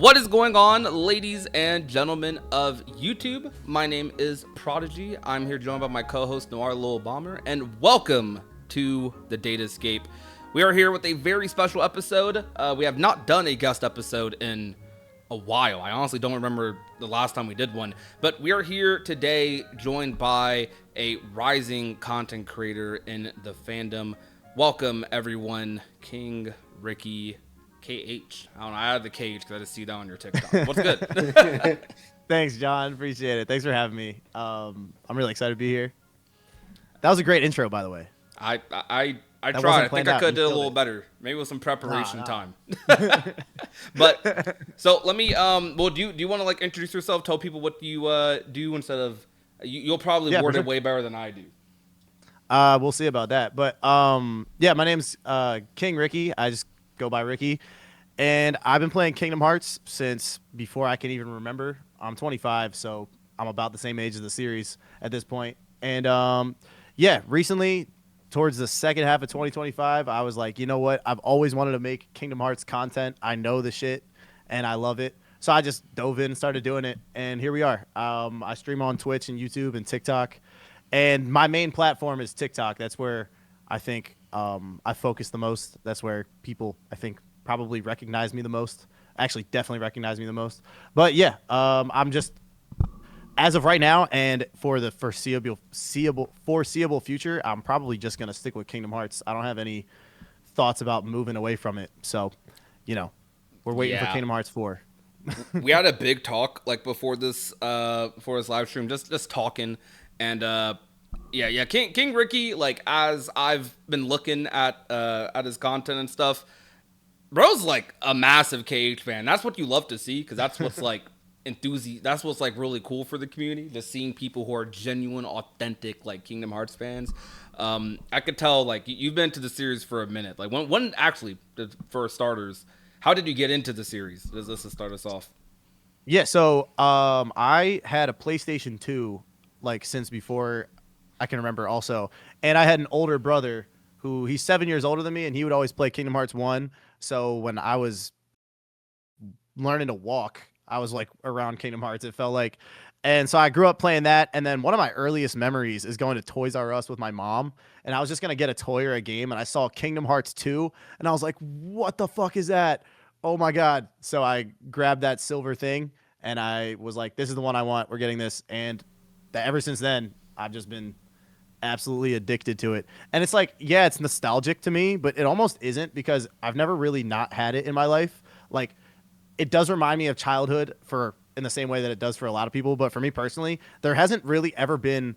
What is going on, ladies and gentlemen of YouTube? My name is Prodigy. I'm here joined by my co-host Noir Lil Bomber, and welcome to the Datascape. We are here with a very special episode. We have not done a guest episode in a while. I honestly don't remember the last time we did one, but we are here today joined by a rising content creator in the fandom. Welcome, everyone, King Ricky KH. I don't know. I had the KH because I just see that on your TikTok. What's good? Thanks, John. Appreciate it. Thanks for having me. I'm really excited to be here. That was a great intro, by the way. I That tried. wasn't I think planned I out. could You do a killed little it. better. Maybe with some preparation Nah. time. But so let me well, do you want to like introduce yourself? Tell people what you do instead of you'll probably Yeah, word for it sure. way better than I do. We'll see about that. But yeah, my name's King Ricky. I just go by Ricky, and I've been playing Kingdom Hearts since before I can even remember. I'm 25, so I'm about the same age as the series at this point. And yeah, recently, towards the second half of 2025, I was like, you know what? I've always wanted to make Kingdom Hearts content. I know the shit, and I love it. So I just dove in and started doing it, and here we are. I stream on Twitch and YouTube and TikTok, and my main platform is TikTok. That's where I think I focus the most. That's where people, I think, probably recognize me the most. Actually, definitely recognize me the most. But yeah, I'm just as of right now and for the foreseeable future, I'm probably just gonna stick with Kingdom Hearts. I don't have any thoughts about moving away from it. So, you know, we're waiting for Yeah. Kingdom Hearts 4. We had a big talk like before this live stream, just talking, and yeah, King Ricky, like as I've been looking at his content and stuff, bro's like a massive KH fan. That's what you love to see, because that's what's like that's what's like really cool for the community, just seeing people who are genuine, authentic like Kingdom Hearts fans. I could tell like you've been to the series for a minute. Like when actually, for starters, how did you get into the series? Does this to start us off? Yeah, so I had a PlayStation 2 like since before I can remember also. And I had an older brother who he's 7 years older than me, and he would always play Kingdom Hearts 1. So when I was learning to walk, I was like around Kingdom Hearts, it felt like. And so I grew up playing that. And then one of my earliest memories is going to Toys R Us with my mom. And I was just going to get a toy or a game. And I saw Kingdom Hearts 2. And I was like, what the fuck is that? Oh my God. So I grabbed that silver thing and I was like, this is the one I want. We're getting this. And ever since then, I've just been absolutely addicted to it. And it's like, yeah, it's nostalgic to me, but it almost isn't because I've never really not had it in my life. Like, it does remind me of childhood for in the same way that it does for a lot of people. But for me personally, there hasn't really ever been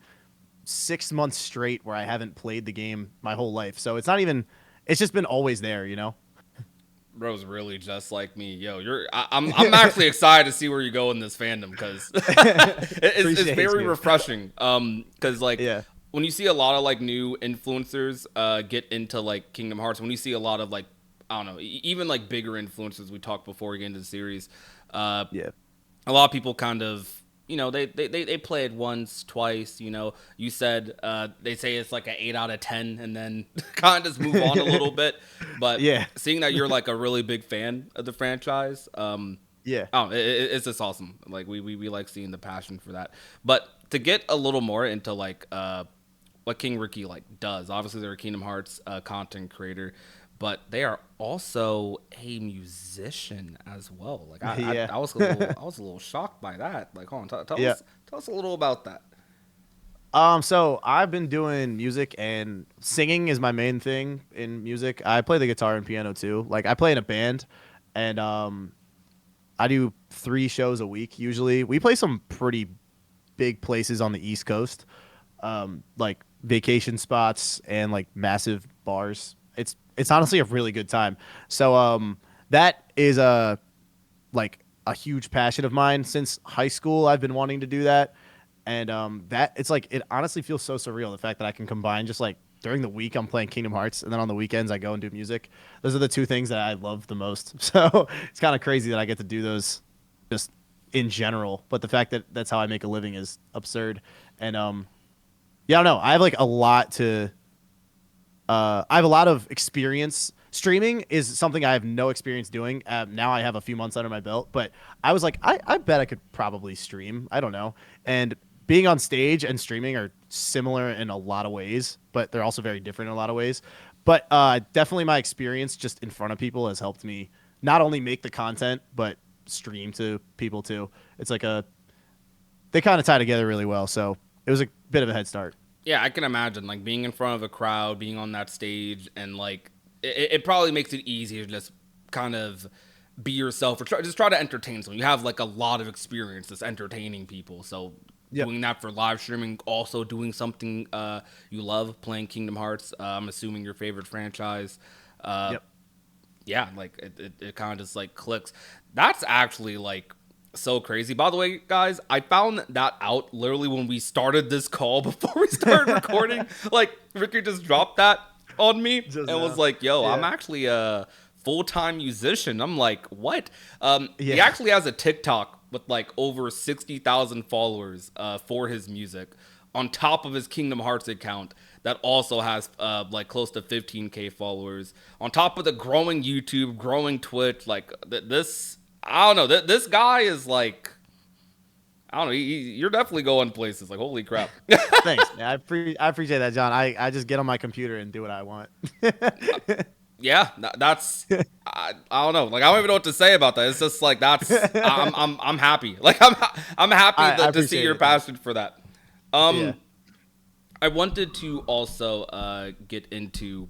6 months straight where I haven't played the game my whole life. So it's not even, it's just been always there, you know? Bro's really just like me. Yo, I'm actually excited to see where you go in this fandom, because it's Appreciate very you. refreshing. Because like Yeah. when you see a lot of like new influencers get into like Kingdom Hearts, when you see a lot of like, I don't know, even like bigger influencers we talked before we get into the series, Yeah. a lot of people kind of, they play it once, twice. You said they say it's like an 8 out of 10, and then kind of just move on a little bit. But Yeah. seeing that you're like a really big fan of the franchise, Yeah. it's just awesome. Like we like seeing the passion for that. But to get a little more into like what King Ricky like does, obviously they're a Kingdom Hearts content creator, but they are also a musician as well. Like Yeah. I was a little shocked by that. Like, hold on, Yeah. tell us a little about that. So I've been doing music, and singing is my main thing in music. I play the guitar and piano too. Like I play in a band, and I do 3 shows a week usually. We play some pretty big places on the East Coast, like vacation spots and like massive bars. It's honestly a really good time. So that is like a huge passion of mine since high school. I've been wanting to do that, and that it's like it honestly feels so surreal, the fact that I can combine just like during the week I'm playing Kingdom Hearts, and then on the weekends I go and do music. Those are the 2 things that I love the most. So it's kind of crazy that I get to do those just in general. But the fact that that's how I make a living is absurd. And yeah, I don't know. I have like a lot to I have a lot of experience. Streaming is something I have no experience doing. Now I have a few months under my belt, but I was like, I bet I could probably stream. I don't know. And being on stage and streaming are similar in a lot of ways, but they're also very different in a lot of ways. But definitely my experience just in front of people has helped me not only make the content, but stream to people too. It's like they kind of tie together really well. So it was a bit of a head start. Yeah, I can imagine like being in front of a crowd, being on that stage, and like it probably makes it easier to just kind of be yourself or just try to entertain someone. You have like a lot of experience just entertaining people, so Yep. doing that for live streaming, also doing something you love, playing Kingdom Hearts. I'm assuming your favorite franchise. Yep. Yeah, like it kind of just like clicks. That's actually like so crazy. By the way, guys, I found that out literally when we started this call before we started recording. Like Ricky just dropped that on me Just and was now. like, "Yo, Yeah. I'm actually a full-time musician." I'm like, "What?" He Yeah. actually has a TikTok with like over 60,000 followers for his music, on top of his Kingdom Hearts account that also has like close to 15K followers, on top of the growing YouTube, growing Twitch. Like this, I don't know. This guy is like, I don't know. You're definitely going places. Like, holy crap. Thanks. Yeah, I appreciate that, John. I just get on my computer and do what I want. Yeah, that's I don't know. Like I don't even know what to say about that. It's just like that's I'm happy. Like I'm happy I to see appreciate your it. passion for that. Yeah. I wanted to also get into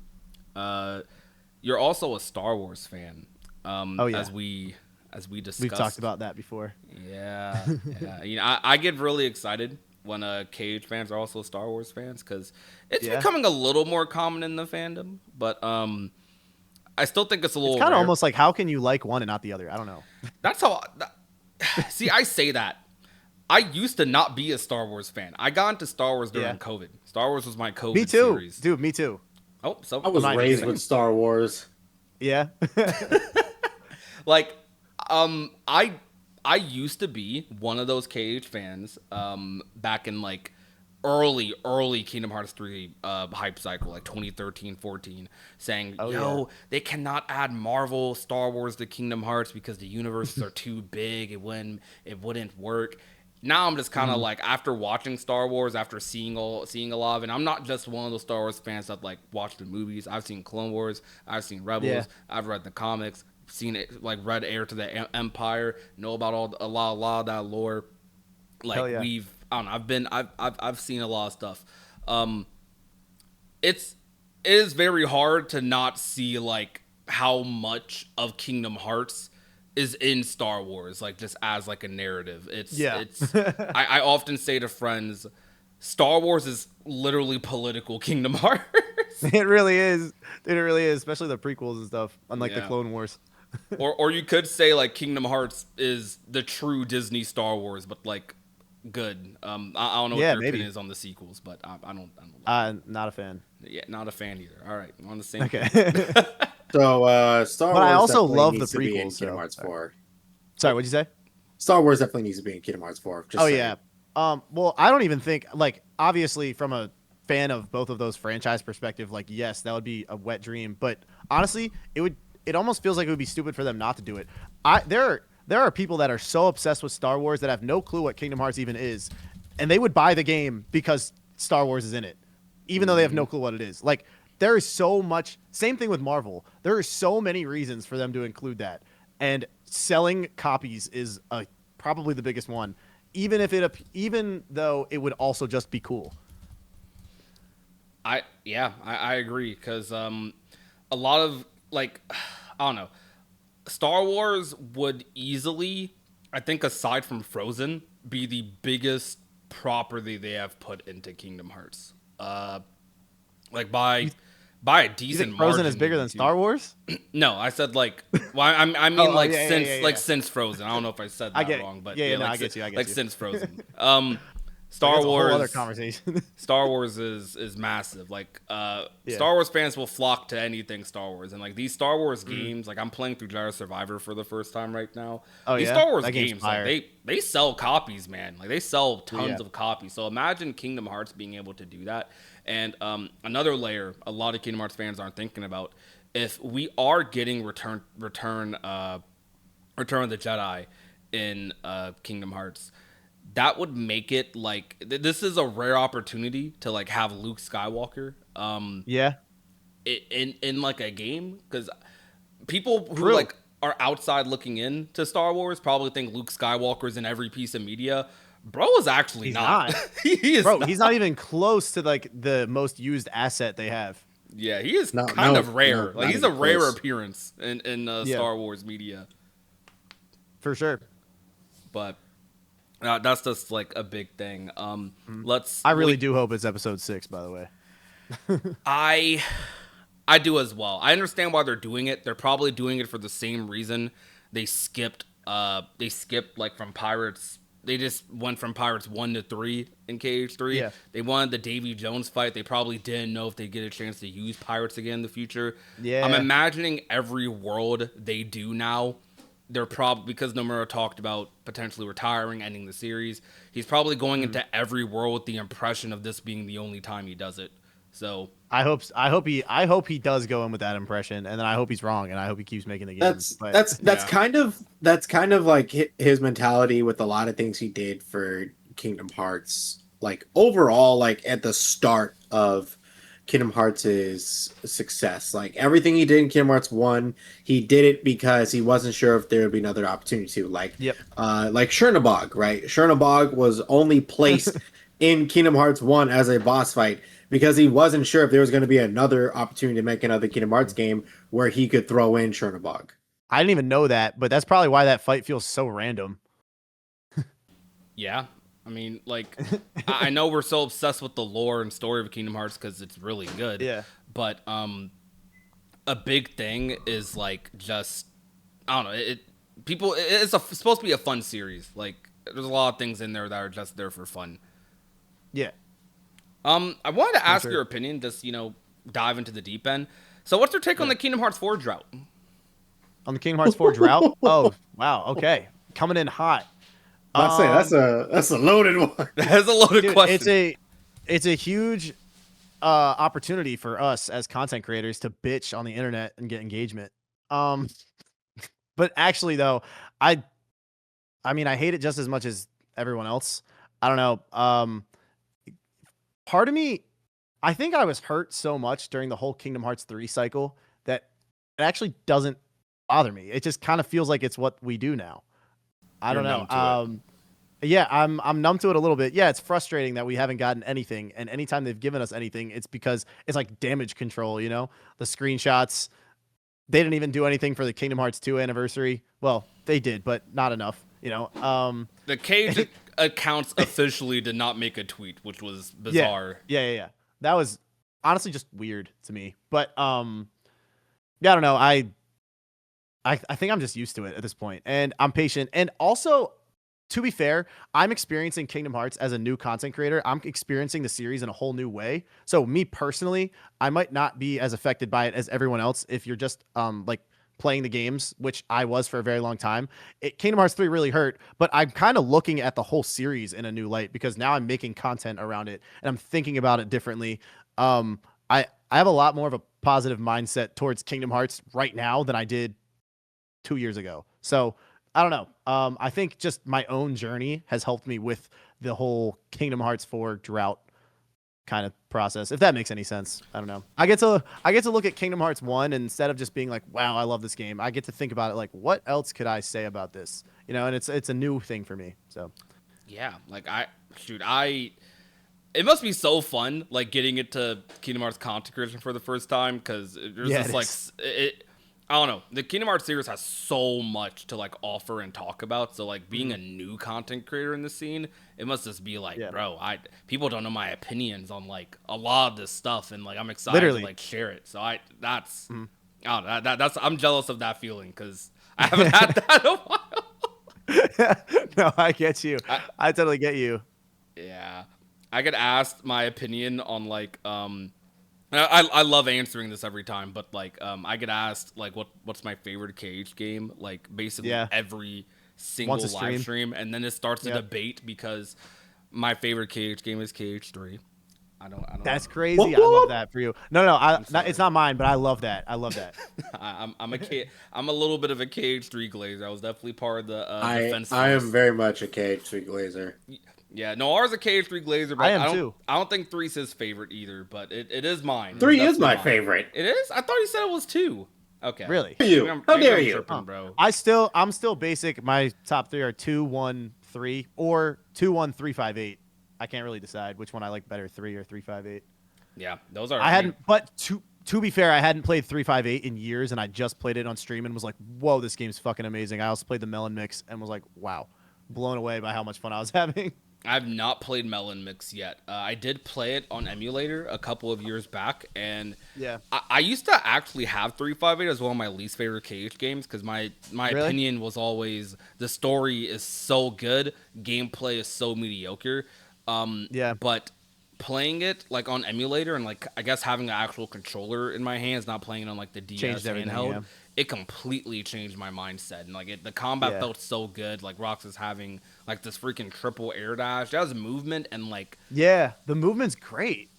you're also a Star Wars fan. Oh, yeah. As we discussed. We've talked about that before. Yeah, yeah. You know, I get really excited when Cage fans are also Star Wars fans because it's Yeah. becoming a little more common in the fandom. But I still think it's a little It's kind of rare. almost like how can you like one and not the other? I don't know. That's how. See, I say that. I used to not be a Star Wars fan. I got into Star Wars during Yeah. COVID. Star Wars was my COVID Me too, series. dude. Me too. Oh, so I was Mine raised too. with Star Wars. Yeah. like, I used to be one of those Cage fans back in like early Kingdom Hearts 3 hype cycle, like 2013, 14, saying, Oh, yo, yeah. they cannot add Marvel Star Wars to Kingdom Hearts because the universes are too big. It wouldn't work. Now I'm just kind of like, after watching Star Wars, after seeing a lot of it, and I'm not just one of those Star Wars fans that like watch the movies. I've seen Clone Wars, I've seen Rebels, Yeah. I've read the comics, seen it, like read Heir to the Empire, know about a lot of that lore. Like Hell yeah. I don't know, I've seen a lot of stuff. It is very hard to not see like how much of Kingdom Hearts is in Star Wars, like just as like a narrative. It's I often say to friends, Star Wars is literally political Kingdom Hearts. It really is. Dude, it really is, especially the prequels and stuff, unlike the Yeah. Clone Wars. or you could say like Kingdom Hearts is the true Disney Star Wars, but like good. I don't know what Yeah, your maybe. opinion is on the sequels, but I don't. Not a fan. Yeah, not a fan either. All right, we're on the same. Okay. So Star But Wars I also definitely love the needs to be in prequels, Kingdom so- Hearts 4. Sorry, what'd you say? Star Wars definitely needs to be in Kingdom Hearts 4. Just Oh saying. yeah. Well, I don't even think like obviously from a fan of both of those franchise perspective, like yes, that would be a wet dream. But honestly, it almost feels like it would be stupid for them not to do it. There are people that are so obsessed with Star Wars that have no clue what Kingdom Hearts even is, and they would buy the game because Star Wars is in it, even though they have no clue what it is. Like there is so much. Same thing with Marvel. There are so many reasons for them to include that, and selling copies is probably the biggest one. Even though it would also just be cool. I agree because a lot of like I don't know, Star Wars would easily, I think aside from Frozen, be the biggest property they have put into Kingdom Hearts. Like by a You decent think Frozen margin, is bigger than too. Star Wars? No, I said like, well, I mean Oh, like yeah. since Frozen. I don't know if I said I that get it. wrong, but Yeah, no, like, I get you. like since Frozen. Star that's a Wars, whole other conversation. Star Wars is massive. Like, Yeah. Star Wars fans will flock to anything Star Wars, and like these Star Wars games, like I'm playing through Jedi Survivor for the first time right now. Oh, These yeah? Star Wars That game's games, like fire. they sell copies, man. Like they sell tons Yeah. of copies. So imagine Kingdom Hearts being able to do that. And another layer, a lot of Kingdom Hearts fans aren't thinking about, if we are getting Return of the Jedi in Kingdom Hearts, that would make it like this is a rare opportunity to like have Luke Skywalker Yeah. in like a game, because people who True. like are outside looking in to Star Wars probably think Luke Skywalker's in every piece of media. Bro is actually He's not. not. He is Bro, not. he's not even close to like the most used asset they have. Yeah, he is No, kind no, of rare. no, Like not he's a even rare close. appearance in Yeah. Star Wars media. For sure. But that's just like a big thing. I really do hope it's episode 6, by the way. I do as well. I understand why they're doing it. They're probably doing it for the same reason they skipped like from Pirates. They just went from Pirates 1 to 3 in KH3. Yeah. They wanted the Davy Jones fight. They probably didn't know if they'd get a chance to use Pirates again in the future. Yeah. I'm imagining every world they do now, they're probably, because Nomura talked about potentially retiring, ending the series, he's probably going into every world with the impression of this being the only time he does it. So I hope he does go in with that impression, and then I hope he's wrong, and I hope he keeps making the games. That's Yeah. kind of like his mentality with a lot of things he did for Kingdom Hearts. Like overall, like at the start of Kingdom Hearts' success, like everything he did in Kingdom Hearts 1, he did it because he wasn't sure if there would be another opportunity to. Like, Yep. Like Chernobog, right? Chernobog was only placed in Kingdom Hearts 1 as a boss fight because he wasn't sure if there was going to be another opportunity to make another Kingdom Hearts game where he could throw in Chernobog. I didn't even know that, but that's probably why that fight feels so random. yeah, I mean, like, I know we're so obsessed with the lore and story of Kingdom Hearts because it's really good. Yeah. But a big thing is like just, I don't know. It's supposed to be a fun series. Like, there's a lot of things in there that are just there for fun. Yeah. I wanted to ask sure. your opinion. Just dive into the deep end. So, what's your take on the Kingdom Hearts 4 drought? On the Kingdom Hearts 4 Drought? Oh, wow. Okay. Coming in hot. I'd say that's a loaded one. That's a loaded Dude, question. it's a huge opportunity for us as content creators to bitch on the internet and get engagement. But actually though, I mean, I hate it just as much as everyone else. I don't know. Part of me, I think I was hurt so much during the whole Kingdom Hearts 3 cycle that it actually doesn't bother me. It just kind of feels like it's what we do now. I You're don't numb to know. Yeah, I'm numb to it a little bit. Yeah, it's frustrating that we haven't gotten anything, and anytime they've given us anything, it's because it's like damage control. The screenshots. They didn't even do anything for the Kingdom Hearts 2 anniversary. Well, they did, but not enough. The Cage accounts officially did not make a tweet, which was bizarre. Yeah. That was honestly just weird to me. But yeah, I don't know. I think I'm just used to it at this point, and I'm patient. And also, to be fair, I'm experiencing Kingdom Hearts as a new content creator. I'm experiencing the series in a whole new way. So me personally, I might not be as affected by it as everyone else. If you're just like playing the games, which I was for a very long time, Kingdom Hearts 3 really hurt. But I'm kind of looking at the whole series in a new light because now I'm making content around it and I'm thinking about it differently. I have a lot more of a positive mindset towards Kingdom Hearts right now than I did 2 years ago. So I don't know. I think just my own journey has helped me with the whole Kingdom Hearts 4 drought kind of process, if that makes any sense. I don't know. I get to look at Kingdom Hearts 1 and instead of just being like, wow, I love this game, I get to think about it like, what else could I say about this? And it's a new thing for me. So Yeah, like it must be so fun, like getting into Kingdom Hearts content creation for the first time, because there's Yeah, just it like is. I don't know. The Kingdom Hearts series has so much to like offer and talk about. So like being a new content creator in the scene, it must just be like, Yeah. bro, people don't know my opinions on like a lot of this stuff, and like I'm excited Literally. to like share it. So I don't know, that's I'm jealous of that feeling because I haven't had that in a while. No, I get you. I totally get you. Yeah, I get asked my opinion on like I love answering this every time, but like I get asked like what's my favorite KH game, like basically Yeah. every Once a single live stream. stream, and then it starts a Yep. debate because my favorite KH game is KH3. I don't That's know. Whoop, crazy. I love whoop. that for you. No, no, I'm it's sorry. not mine, but I love that. I love that. I'm a little bit of a KH3 glazer. I was definitely part of the defense I am force. very much a KH3 Glazer. Yeah, no, ours a KH3 glazer, I but am too. I don't think three's his favorite either, but it is mine. It's 3 is definitely my mine. favorite. It is? I thought you said it was 2. Okay. Really? How dare you? How Maybe dare I'm you? tripping, bro. I'm still basic. My top three are 2-1-3 or 2-1-3-5-8. I can't really decide which one I like better, 3 or 3-5-8. Yeah, those are. I hadn't, but to be fair, I hadn't played 3-5-8 in years, and I just played it on stream and was like, "Whoa, this game's fucking amazing." I also played the Melon Mix and was like, "Wow, blown away by how much fun I was having." I've not played Melon Mix yet. I did play it on emulator a couple of years back, and Yeah. I used to actually have 358 as one of my least favorite KH games because my Really? opinion was always the story is so good, gameplay is so mediocre. Yeah. But playing it like on emulator and like I guess having an actual controller in my hands, not playing it on like the DS Changed everything, handheld, yeah. it completely changed my mindset. And like the combat Yeah. felt so good. Like Rox is having like this freaking triple air dash. That was movement and like Yeah, the movement's great.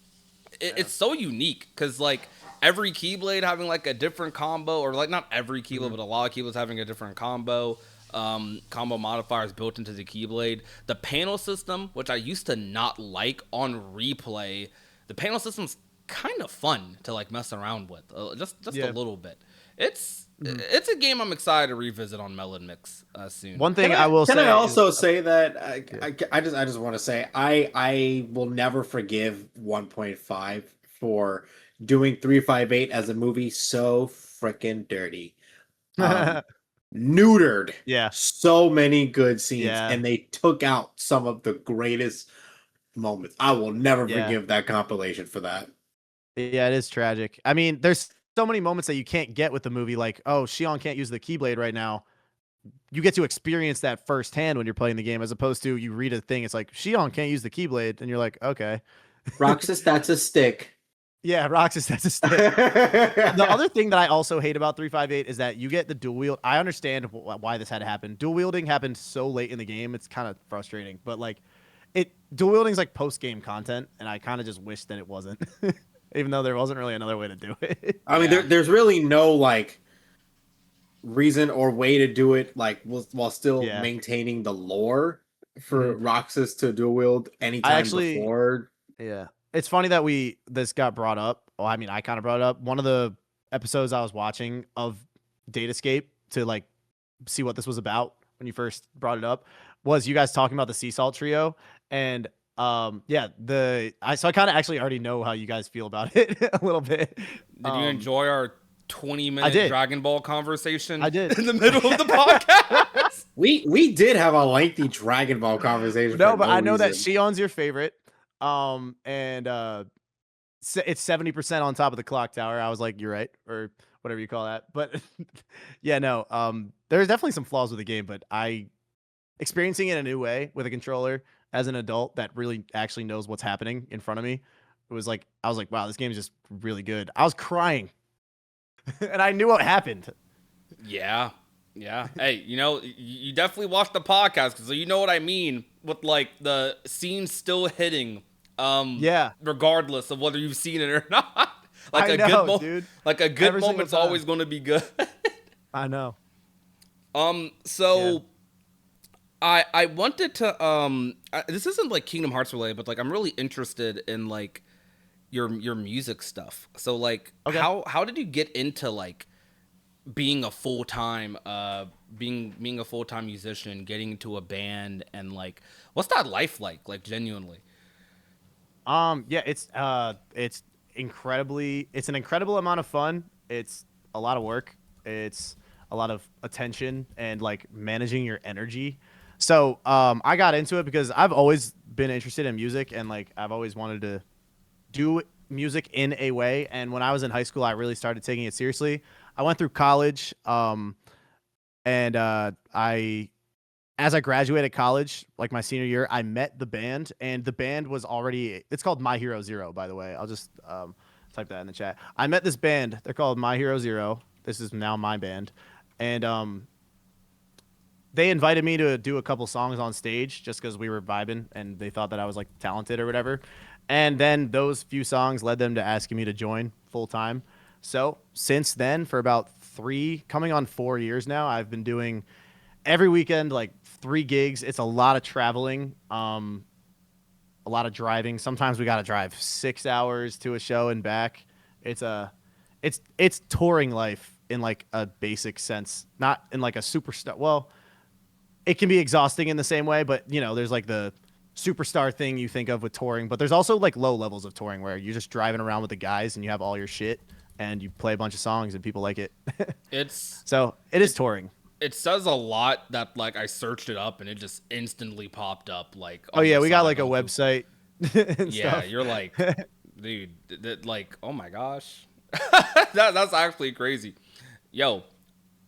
it's so unique because like every keyblade having like a different combo, or like not every keyblade, but a lot of keyblades having a different combo. Combo modifiers built into the keyblade. The panel system, which I used to not like on replay, the panel system's kind of fun to like mess around with, just Yeah. a little bit. It's a game I'm excited to revisit on Melon Mix soon. One thing I will say. Can I also is, say that I just want to say I will never forgive 1.5 for doing 358 as a movie so freaking dirty. Neutered yeah. so many good scenes, Yeah. and they took out some of the greatest moments. I will never Yeah. forgive that compilation for that. Yeah, it is tragic. I mean, there's so many moments that you can't get with the movie, like, oh, Shion can't use the Keyblade right now. You get to experience that firsthand when you're playing the game, as opposed to you read a thing, it's like, Shion can't use the Keyblade, and you're like, okay. Roxas, that's a stick. Yeah, Roxas, that's a stick. The other thing that I also hate about 358 is that you get the dual wield. I understand why this had to happen. Dual wielding happened so late in the game. It's kind of frustrating, but like dual wielding is like post game content, and I kind of just wish that it wasn't, even though there wasn't really another way to do it. I mean, Yeah. there's really no like reason or way to do it like while still Yeah. maintaining the lore for Roxas to dual wield anytime actually- before. Yeah. It's funny that this got brought up. Well, I mean, I kind of brought it up. One of the episodes I was watching of Datascape to like see what this was about when you first brought it up was you guys talking about the Sea Salt trio. And yeah, so I kind of actually already know how you guys feel about it a little bit. Did you enjoy our 20-minute did. Dragon Ball conversation? I did. In the middle of the podcast. We did have a lengthy Dragon Ball conversation. No, for but I know that reason. Shion's your favorite. And it's 70% on top of the clock tower. I was like, you're right, or whatever you call that. But yeah, no, there's definitely some flaws with the game, but experiencing it in a new way with a controller as an adult that really actually knows what's happening in front of me. I was like, wow, this game is just really good. I was crying and I knew what happened. Yeah. Yeah. Hey, you definitely watched the podcast, so you know what I mean with like the scene still hitting. Yeah. Regardless of whether you've seen it or not. Like I know, dude. Like a good Every single moment's time. always going to be good. I know. So I wanted to this isn't like Kingdom Hearts related, but like I'm really interested in like your music stuff. So like Okay. how did you get into like being a full-time being a full-time musician, getting into a band, and like what's that life like genuinely? Yeah, it's an incredible amount of fun. It's a lot of work. It's a lot of attention and like managing your energy. So, I got into it because I've always been interested in music, and like I've always wanted to do music in a way. And when I was in high school, I really started taking it seriously. I went through college, and I as I graduated college, like my senior year, I met the band, and the band was already. It's called My Hero Zero, by the way. I'll just type that in the chat. I met this band. They're called My Hero Zero. This is now my band, and they invited me to do a couple songs on stage just because we were vibing, and they thought that I was like talented or whatever. And then those few songs led them to asking me to join full time. So since then, for about coming on 4 years now, I've been doing every weekend, like 3 gigs. It's a lot of traveling, a lot of driving. Sometimes we got to drive 6 hours to a show and back. It's touring life in like a basic sense, not in like a superstar. Well, it can be exhausting in the same way, but there's like the superstar thing you think of with touring, but there's also like low levels of touring where you're just driving around with the guys and you have all your shit and you play a bunch of songs and people like it. So it is touring. It says a lot that like I searched it up and it just instantly popped up like. Oh yeah, we got like a website. Yeah, stuff. You're like, dude, like, oh my gosh, that's actually crazy. Yo,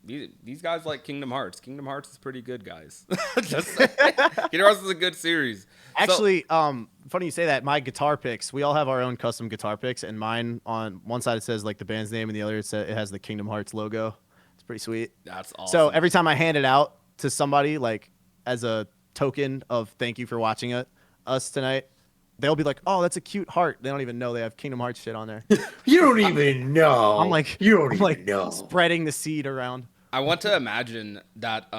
these guys like Kingdom Hearts. Kingdom Hearts is pretty good, guys. Just Kingdom Hearts is a good series. Actually, funny you say that. My guitar picks, we all have our own custom guitar picks, and mine on one side it says like the band's name, and the other it has the Kingdom Hearts logo. It's pretty sweet. That's awesome. So every time I hand it out to somebody, like as a token of thank you for watching us tonight, they'll be like, "Oh, that's a cute heart." They don't even know they have Kingdom Hearts shit on there. You don't even know. I'm like, you don't even know. Spreading the seed around. I want to imagine that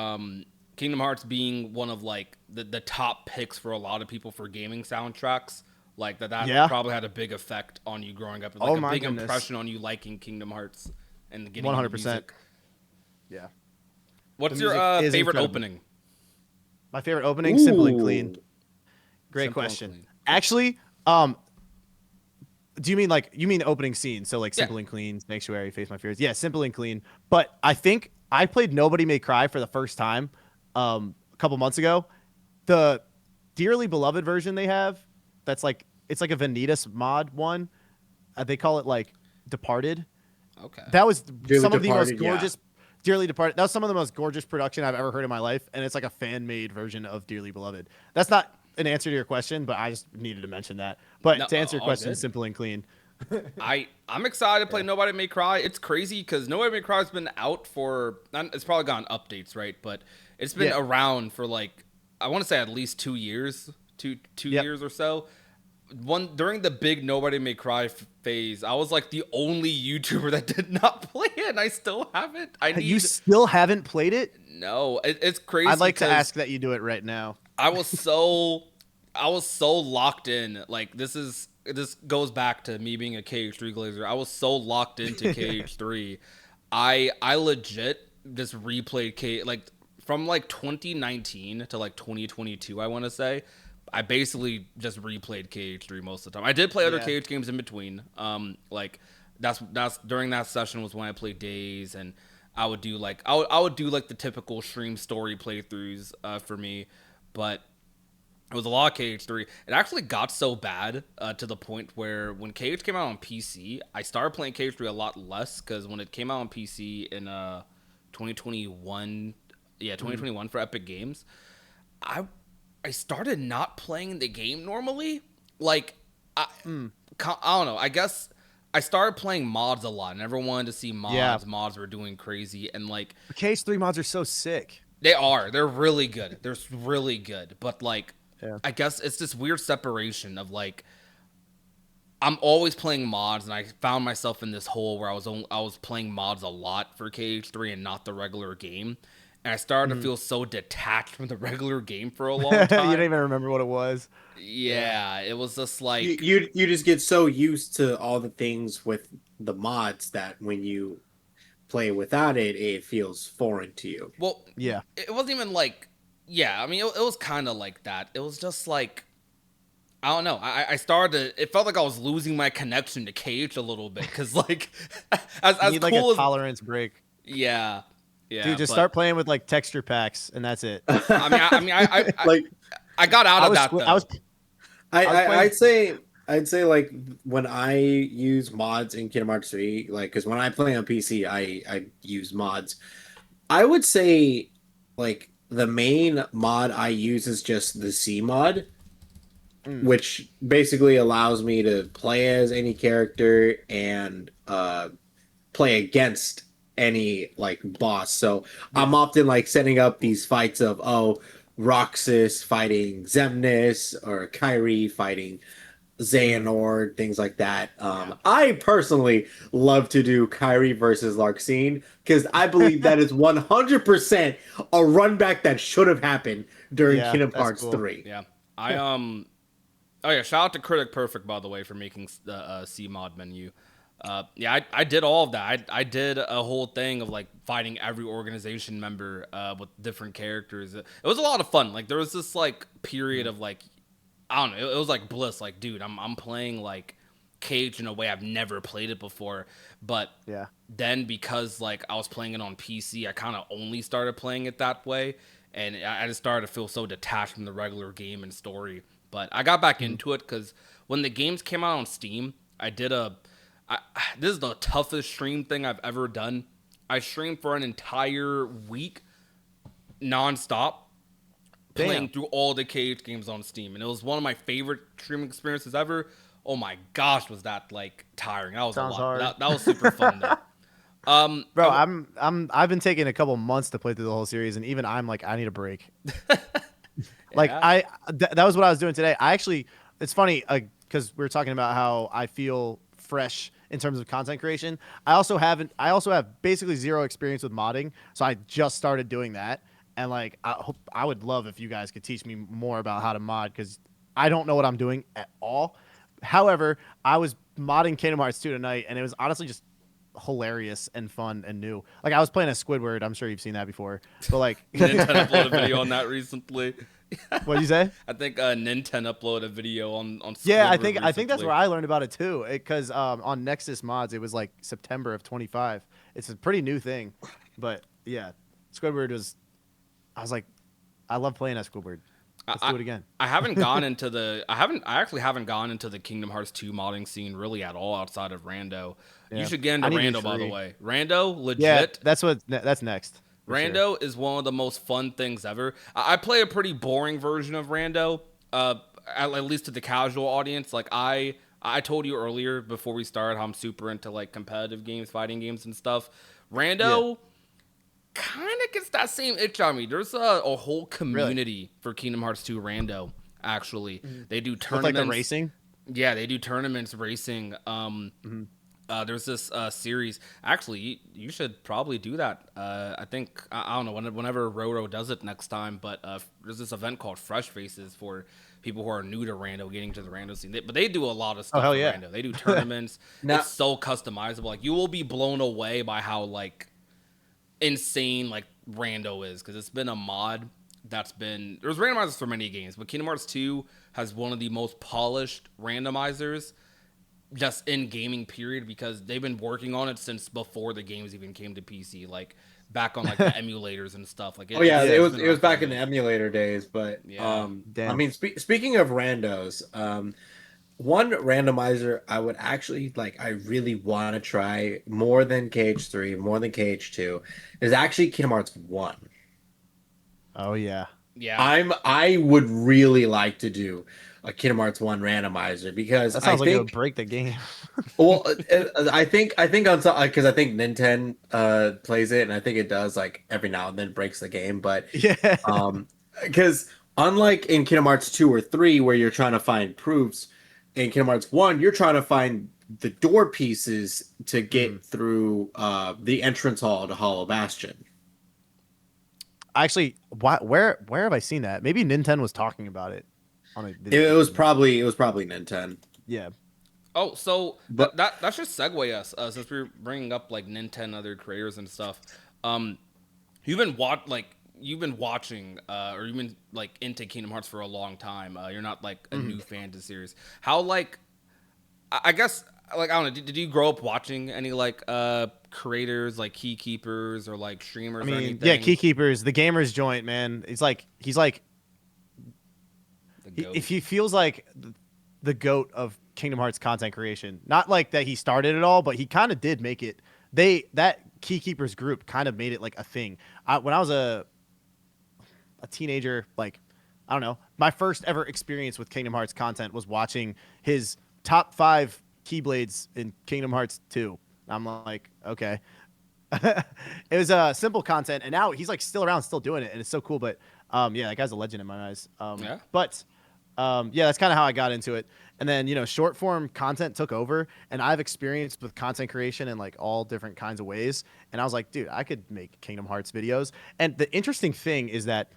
Kingdom Hearts being one of like the top picks for a lot of people for gaming soundtracks, like that probably had a big effect on you growing up. It's like a big impression on you liking Kingdom Hearts and getting 100%. Yeah. What's your favorite opening? My favorite opening, Simple and Clean. Great question. Actually, do you mean like opening scene? So like Simple and Clean, Sanctuary, Face My Fears. Yeah, Simple and Clean. But I think I played Nobody May Cry for the first time a couple months ago. The Dearly Beloved version they have, that's like it's like a Vanitas mod one. They call it like Departed. Okay. That was Dearly some of the most Departed, gorgeous. Dearly Departed. That was some of the most gorgeous production I've ever heard in my life, and it's like a fan-made version of Dearly Beloved. That's not an answer to your question, but I just needed to mention that. But to answer your question, Simple and Clean. I'm excited to play Nobody May Cry. It's crazy because Nobody May Cry has been out for, it's probably gotten updates, right? But it's been around for like, I want to say at least 2 years, two years or so. During the big Nobody May Cry phase, I was like the only YouTuber that did not play it, and I still haven't. You still haven't played it? No, it's crazy. I'd like to ask that you do it right now. I was so locked in. Like this goes back to me being a KH3 Glazer. I was so locked into KH3. I legit just replayed like from like 2019 to like 2022, I want to say. I basically just replayed KH3 most of the time. I did play other KH games in between. Like that's during that session was when I played Days, and I would do like I would do like the typical stream story playthroughs for me, but it was a lot of KH3. It actually got so bad to the point where when KH came out on PC, I started playing KH3 a lot less because when it came out on PC in 2021, 2021 for Epic Games, I started not playing the game normally. Like, I don't know. I guess I started playing mods a lot, and everyone wanted to see mods. Yeah. Mods were doing crazy, and like the KH3 mods are so sick. They are. They're really good. They're really good. But like, I guess it's this weird separation of like, I'm always playing mods, and I found myself in this hole where I was playing mods a lot for KH3 and not the regular game. And I started to feel so detached from the regular game for a long time. You don't even remember what it was. Yeah, it was just like you just get so used to all the things with the mods that when you play without it, it feels foreign to you. Well, yeah, it wasn't even like, I mean, it was kind of like that. It was just like, I don't know. I started to, it felt like I was losing my connection to KH a little bit because like, as you need cool like a as tolerance break. Yeah. Yeah, dude, just start playing with like texture packs, and that's it. I got out of that. I'd say like when I use mods in Kingdom Hearts 3, like because when I play on PC, I use mods. I would say like the main mod I use is just the C mod, Mm. which basically allows me to play as any character and play against any like boss. So I'm Yeah. often like setting up these fights of Roxas fighting Xemnas or Kyrie fighting Mm. Xehanort, things like that. Yeah. I personally love to do Kyrie versus Larxene because I believe that is 100% a run back that should have happened during Yeah, Kingdom that's Hearts cool. 3. Yeah. I Oh yeah, shout out to Critic Perfect by the way for making the C mod menu. Yeah, I did all of that. I did a whole thing of like fighting every organization member with different characters. It was a lot of fun. Like there was this like period Mm. of like I don't know. It was like bliss. Like dude, I'm playing like Cage in a way I've never played it before. But Yeah. then because like I was playing it on PC, I kind of only started playing it that way, and I just started to feel so detached from the regular game and story. But I got back Mm. into it because when the games came out on Steam, I did a. I, this is the toughest stream thing I've ever done. I streamed for an entire week, nonstop, playing Damn. through all the Cage games on Steam, and it was one of my favorite streaming experiences ever. Oh my gosh, was that like tiring? That was a Sounds lot. hard. That was super fun though. Bro, I've been taking a couple months to play through the whole series, and even I'm like, I need a break. Like Yeah. that was what I was doing today. I actually, it's funny because we are talking about how I feel fresh in terms of content creation. I also have basically zero experience with modding, so I just started doing that. And like, I would love if you guys could teach me more about how to mod because I don't know what I'm doing at all. However, I was modding Kingdom Hearts 2 tonight, and it was honestly just hilarious and fun and new. Like I was playing as Squidward. I'm sure you've seen that before. But like, Nintendo uploaded a video on that recently. what did you say? I think Nintendo uploaded a video on Yeah, Squidward I think that's recently. where I learned about it too. Because on Nexus Mods, it was like September of 25. It's a pretty new thing, but yeah, Squidward was. I was like, I love playing as Squidward. Let's I, do it again. I haven't gone into the I actually haven't gone into the Kingdom Hearts 2 modding scene really at all outside of Rando. You Yeah, should get into I need to do Rando by the 3. way. Rando Yeah, legit. that's next for sure. Rando is one of the most fun things ever. I play a pretty boring version of Rando, at least to the casual audience. Like I told you earlier before we started how I'm super into like competitive games, fighting games and stuff. Yeah, Rando kind of gets that same itch on me. There's a whole really. community for Kingdom Hearts 2 Rando. Actually, they do With like the tournaments. racing. Yeah, they do tournaments racing. Hmm. There's this series. Actually, you should probably do that. I think I don't know whenever Roro does it next time. But there's this event called Fresh Faces for people who are new to Rando, getting to the Rando scene. But they do a lot of Oh stuff hell for yeah. Rando. They do tournaments. Now, It's so customizable. Like you will be blown away by how like insane like Rando is because it's been a mod that's been there's randomizers for many games, but Kingdom Hearts 2 has one of the most polished randomizers just in gaming period because they've been working on it since before the games even came to PC, like back on like the emulators and stuff. Like oh yeah, Yeah. it's been it around was for a back in the minute. emulator days, but Yeah. I Damn. mean, speaking of randos, one randomizer I would actually like, I really want to try more than Cage 3, more than Cage 2, is actually Kingdom Hearts 1. Oh yeah. Yeah. I would really like to do a Kingdom Hearts 1 randomizer because That I sounds like it would think, break the game. well, I think on some, because I think Nintendo plays it, and I think it does like every now and then breaks the game, but Yeah. um, because unlike in Kingdom Hearts 2 or 3 where you're trying to find proofs, in Kingdom Hearts 1 you're trying to find the door pieces to Mhm. get through the entrance hall to Hollow Bastion. Actually, where have I seen that? Maybe Nintendo was talking about it on a video It game was somewhere. probably Nintendo, Yeah. Oh, so but that should segue us since we're bringing up like Nintendo and other creators and stuff. Um, you've been watching or you've been like into Kingdom Hearts for a long time. You're not like a Mhm. new fan to the series. How like I guess like I don't know. Did you grow up watching any like creators like key keepers or like I streamers or mean, yeah, anything? Keykeepers, the gamers joint, man. He's like The goat. if he feels like the goat of Kingdom Hearts content creation. Not like that he started it all, but he kind of did make it. That Keykeepers group kind of made it like a thing. When I was a teenager, like, I don't know, my first ever experience with Kingdom Hearts content was watching his top 5 Keyblades in Kingdom Hearts 2. I'm like, okay. It was simple content, and now he's like still around, still doing it, and it's so cool. But yeah, that guy's a legend in my eyes. Yeah. But yeah, that's kind of how I got into it. And then, short form content took over, and I've experienced with content creation in like all different kinds of ways. And I was like, dude, I could make Kingdom Hearts videos. And the interesting thing is that,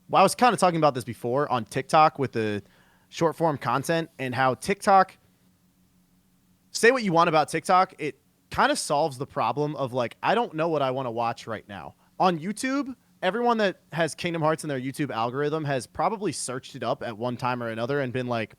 well, I was kind of talking about this before on TikTok with the short form content and how TikTok, say what you want about TikTok, it kind of solves the problem of like, I don't know what I want to watch right now. On YouTube, everyone that has Kingdom Hearts in their YouTube algorithm has probably searched it up at one time or another and been like,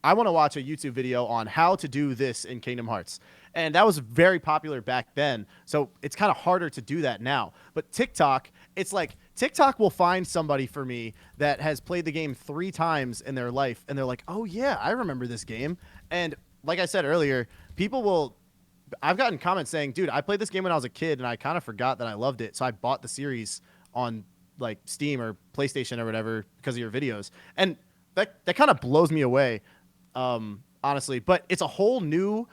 I want to watch a YouTube video on how to do this in Kingdom Hearts. And that was very popular back then. So it's kind of harder to do that now. But TikTok, it's like TikTok will find somebody for me that has played the game 3 times in their life. And they're like, oh, yeah, I remember this game. And like I said earlier, I've gotten comments saying, dude, I played this game when I was a kid and I kind of forgot that I loved it. So I bought the series on like Steam or PlayStation or whatever because of your videos. And that kind of blows me away. Honestly, but it's a whole new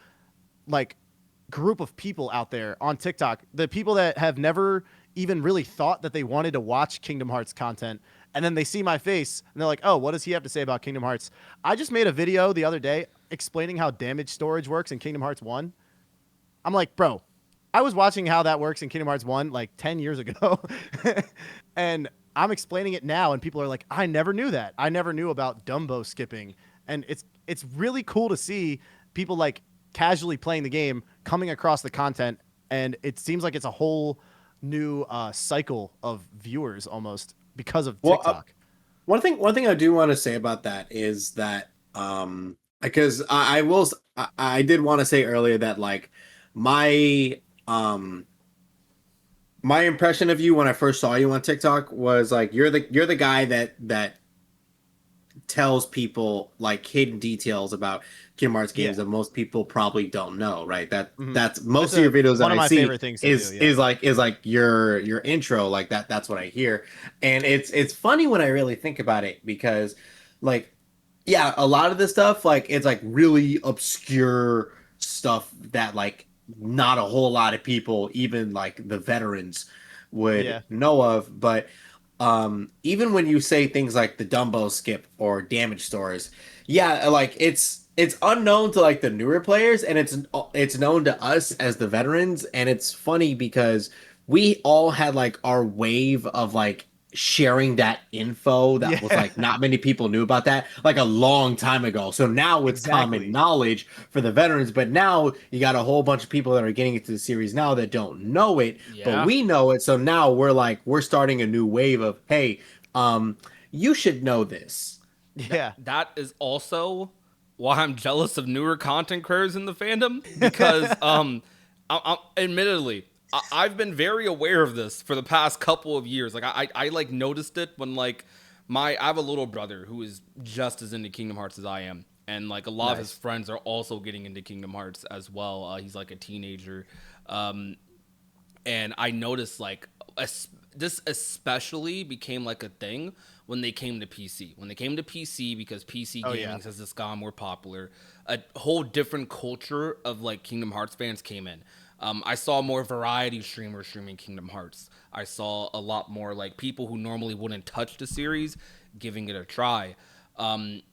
like group of people out there on TikTok, the people that have never even really thought that they wanted to watch Kingdom Hearts content. And then they see my face and they're like, oh, what does he have to say about Kingdom Hearts? I just made a video the other day explaining how damage storage works in Kingdom Hearts 1. I'm like, bro, I was watching how that works in Kingdom Hearts 1 like 10 years ago. And I'm explaining it now and people are like, I never knew that. I never knew about Dumbo skipping. And it's really cool to see people like casually playing the game, coming across the content, and it seems like it's a whole new cycle of viewers almost because of TikTok. One thing I do want to say about that is that because I did want to say earlier that like my impression of you when I first saw you on TikTok was like you're the guy that tells people like hidden details about Kingdom Hearts games that most people probably don't know, right? That's most of your videos that I see is like your intro, like that's what I hear. And it's funny when I really think about it because like yeah, a lot of this stuff like it's like really obscure stuff that like not a whole lot of people, even like the veterans would know of, but even when you say things like the Dumbo skip or damage stores, like it's unknown to like the newer players and it's known to us as the veterans. And it's funny because we all had like our wave of like sharing that info that was like not many people knew about that like a long time ago. So now it's common knowledge for the veterans, but now you got a whole bunch of people that are getting into the series now that don't know it, but we know it. So now we're starting a new wave of, hey, you should know this. That is also why I'm jealous of newer content creators in the fandom because admittedly I've been very aware of this for the past couple of years. Like I like noticed it when like I have a little brother who is just as into Kingdom Hearts as I am. And like a lot of his friends are also getting into Kingdom Hearts as well. He's like a teenager. And I noticed like this especially became like a thing when they came to PC. When they came to PC, because PC gaming has just gone more popular, a whole different culture of like Kingdom Hearts fans came in. I saw more variety streamers streaming Kingdom Hearts. I saw a lot more like people who normally wouldn't touch the series giving it a try. And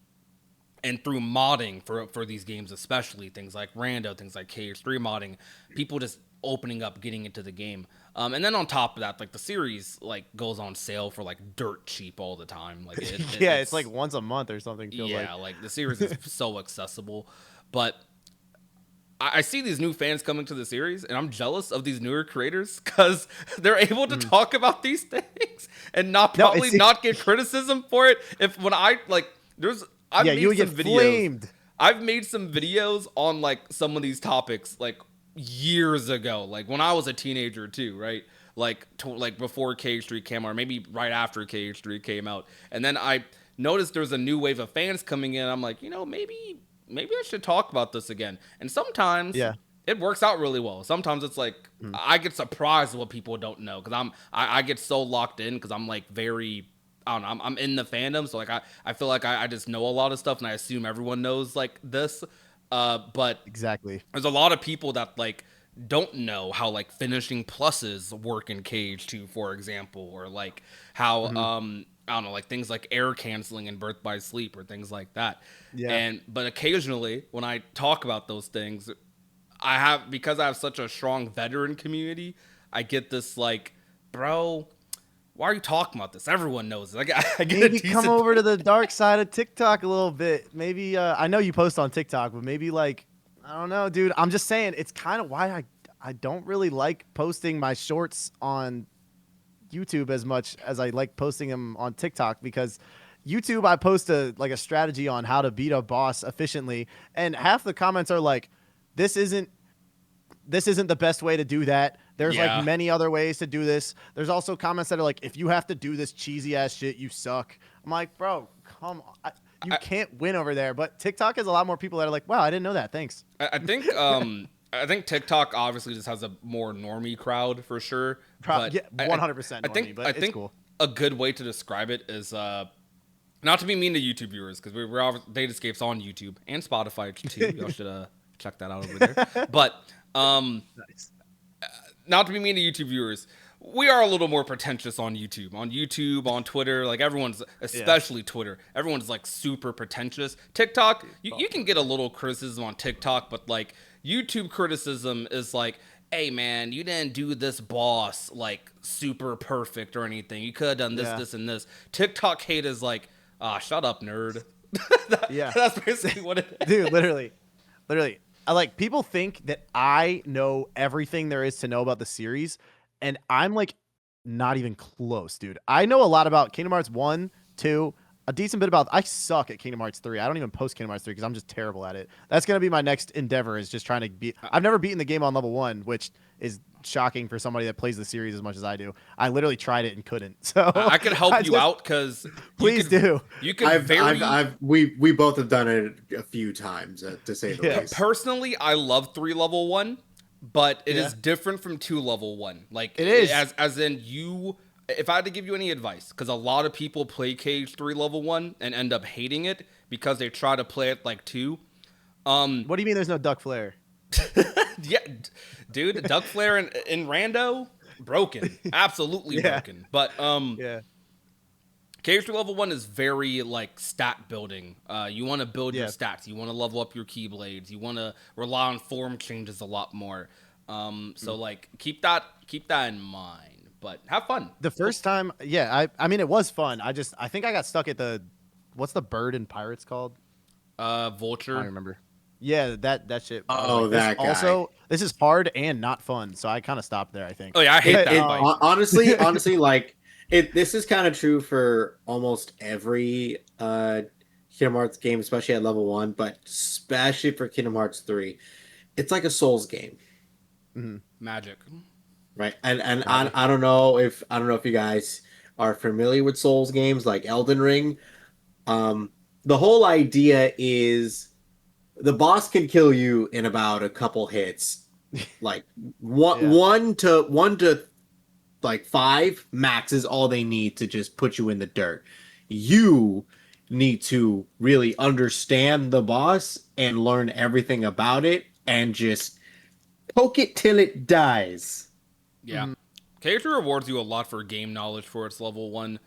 through modding for these games, especially things like Rando, things like KH3 modding, people just opening up, getting into the game. And then on top of that, like the series like goes on sale for like dirt cheap all the time. Like it's like once a month or something. Like the series is so accessible, but I see these new fans coming to the series, and I'm jealous of these newer creators because they're able to talk about these things and not get criticism for it. I've made some videos on like some of these topics like years ago, like when I was a teenager too, right? Like before KH3 came out, or maybe right after KH3 came out, and then I noticed there's a new wave of fans coming in. I'm like, maybe I should talk about this again. And sometimes it works out really well. Sometimes it's like I get surprised at what people don't know because I get so locked in because I'm like very I don't know I'm in the fandom, so like I feel like I just know a lot of stuff and I assume everyone knows like this. But Exactly. there's a lot of people that like don't know how like finishing pluses work in Cage 2, for example, or like how I don't know, like things like air canceling and Birth by Sleep or things like that. Yeah. And but occasionally when I talk about those things, because I have such a strong veteran community, I get this like, bro, why are you talking about this? Everyone knows it. I get Maybe a decent come over to the dark side of TikTok a little bit. Maybe I know you post on TikTok, but maybe like I don't know, dude. I'm just saying it's kind of why I don't really like posting my shorts on YouTube as much as I like posting them on TikTok because YouTube I post a strategy on how to beat a boss efficiently, and half the comments are like, "This isn't the best way to do that. There's like Yeah. many other ways to do this." There's also comments that are like, if you have to do this cheesy ass shit, you suck. I'm like, bro, come on. You can't win over there. But TikTok has a lot more people that are like, wow, I didn't know that. Thanks. I think I think TikTok obviously just has a more normie crowd for sure. But Yeah, 100% I normie, think but I it's think cool. a good way to describe it is not to be mean to YouTube viewers because we're all Datascapes on YouTube and Spotify too. Y'all should check that out over there. But Nice. not to be mean to YouTube viewers, we are a little more pretentious on YouTube. On YouTube, on Twitter, like everyone's, especially Twitter, everyone's like super pretentious. TikTok, you can get a little criticism on TikTok, but like YouTube criticism is like, hey man, you didn't do this boss like super perfect or anything. You could have done this, Yeah. this, and this. TikTok hate is like, ah, shut up, nerd. Yeah. That's basically what it is. Dude, literally. I like people think that I know everything there is to know about the series, and I'm like not even close, dude. I know a lot about Kingdom Hearts 1, 2, a decent bit about I suck at Kingdom Hearts 3. I don't even post Kingdom Hearts 3 because I'm just terrible at it. That's gonna be my next endeavor is just trying to beat I've never beaten the game on level 1, which is shocking for somebody that plays the series as much as I do. I literally tried it and couldn't. So I could help you out because please do. You can we both have done it a few times to say the least. Personally, I love 3 level 1, but it is different from 2 level 1. Like it is as in you. If I had to give you any advice, because a lot of people play Cage 3 level 1 and end up hating it because they try to play it like 2. What do you mean there's no duck flare? Yeah, dude, duck flare in Rando broken, absolutely broken. But Cage 3 level 1 is very like stat building. You want to build your stats. You want to level up your keyblades. You want to rely on form changes a lot more. So like keep that in mind. But have fun. The first time, I mean it was fun. I think I got stuck at what's the bird in Pirates called? Vulture. I don't remember. Yeah, that shit. Oh, that guy. Also, this is hard and not fun, so I kind of stopped there. I think. Oh yeah, I hate that. Honestly, like this is kind of true for almost every Kingdom Hearts game, especially at level 1, but especially for Kingdom Hearts 3, it's like a Souls game. Mm-hmm. Magic. Right, and I don't know if you guys are familiar with Souls games like Elden Ring. The whole idea is the boss can kill you in about a couple hits, like one to like 5 max is all they need to just put you in the dirt. You need to really understand the boss and learn everything about it and just poke it till it dies. Yeah. Cage rewards you a lot for game knowledge for its level 1.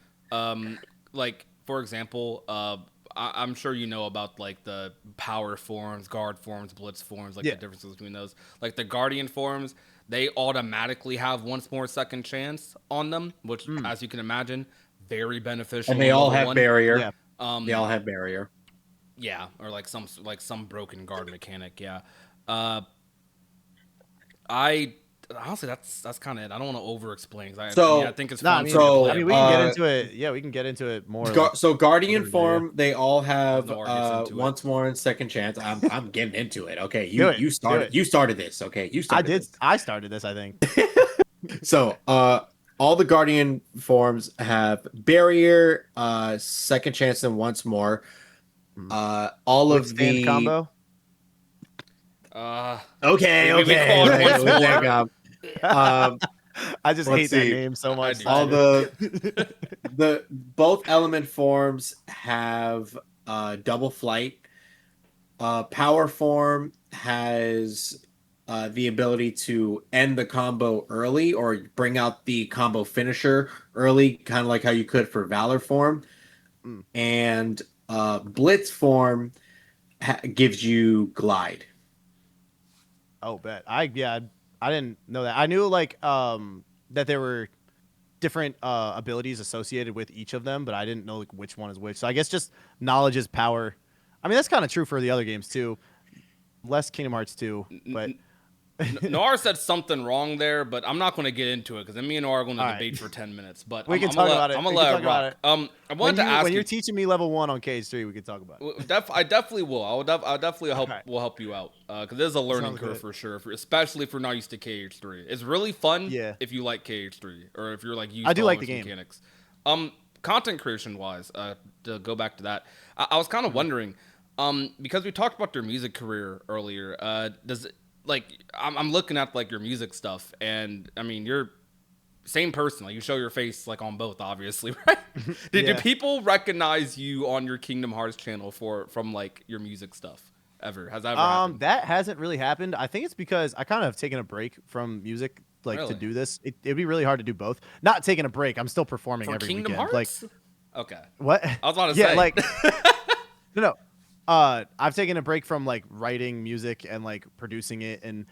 Like, for example, I'm sure you know about, like, the power forms, guard forms, blitz forms, like, the differences between those. Like, the guardian forms, they automatically have once more second chance on them, which, as you can imagine, very beneficial. And they all have barrier. Yeah. They all have barrier. Yeah, or, like, some broken guard mechanic, yeah. Honestly, that's kind of it. I don't want to over-explain. I think it's fun. I mean, we can get into it. Yeah, we can get into it more. So Guardian form, they all have once more and second chance. I'm getting into it. Okay, you started this. Okay, you started. This. I started this. I think. So, all the Guardian forms have barrier, second chance, and once more. All of the combo. Okay, we call it once there more. you go. Um, I just Let's hate that see. name so much. do all too. the both element forms have double flight. Power form has the ability to end the combo early or bring out the combo finisher early, kind of like how you could for Valor form. Mm. And Blitz form gives you glide. Oh, bet. I didn't know that. I knew like that there were different abilities associated with each of them, but I didn't know like which one is which. So I guess just knowledge is power. I mean, that's kind of true for the other games too. Less Kingdom Hearts 2, but Noir said something wrong there, but I'm not going to get into it because me and Noir are going to All debate right. for 10 minutes. But We I'm can gonna talk about it. I'm gonna We can let talk it about rock. it. I wanted to ask When you. you're teaching me level 1 on KH3, we can talk about it. I definitely will. I'll definitely All right. will help you out because there's a learning Sounds curve good. for sure, especially if you're not used to KH3. It's really fun Yeah. if you like KH3 or if you're like used I to do all like its the game. mechanics. Content creation wise, to go back to that, I was kind of wondering, because we talked about your music career earlier. Does it like I'm looking at like your music stuff, and I mean you're same person. Like you show your face like on both, obviously, right? Do Yeah. people recognize you on your Kingdom Hearts channel from like your music stuff ever? Has that ever happened? That hasn't really happened. I think it's because I kind of have taken a break from music, like to Really? do this. It'd be really hard to do both. Not taking a break. I'm still performing For every Kingdom weekend. Like Hearts? Okay. what? I was about to Yeah, say. like no. I've taken a break from like writing music and like producing it, and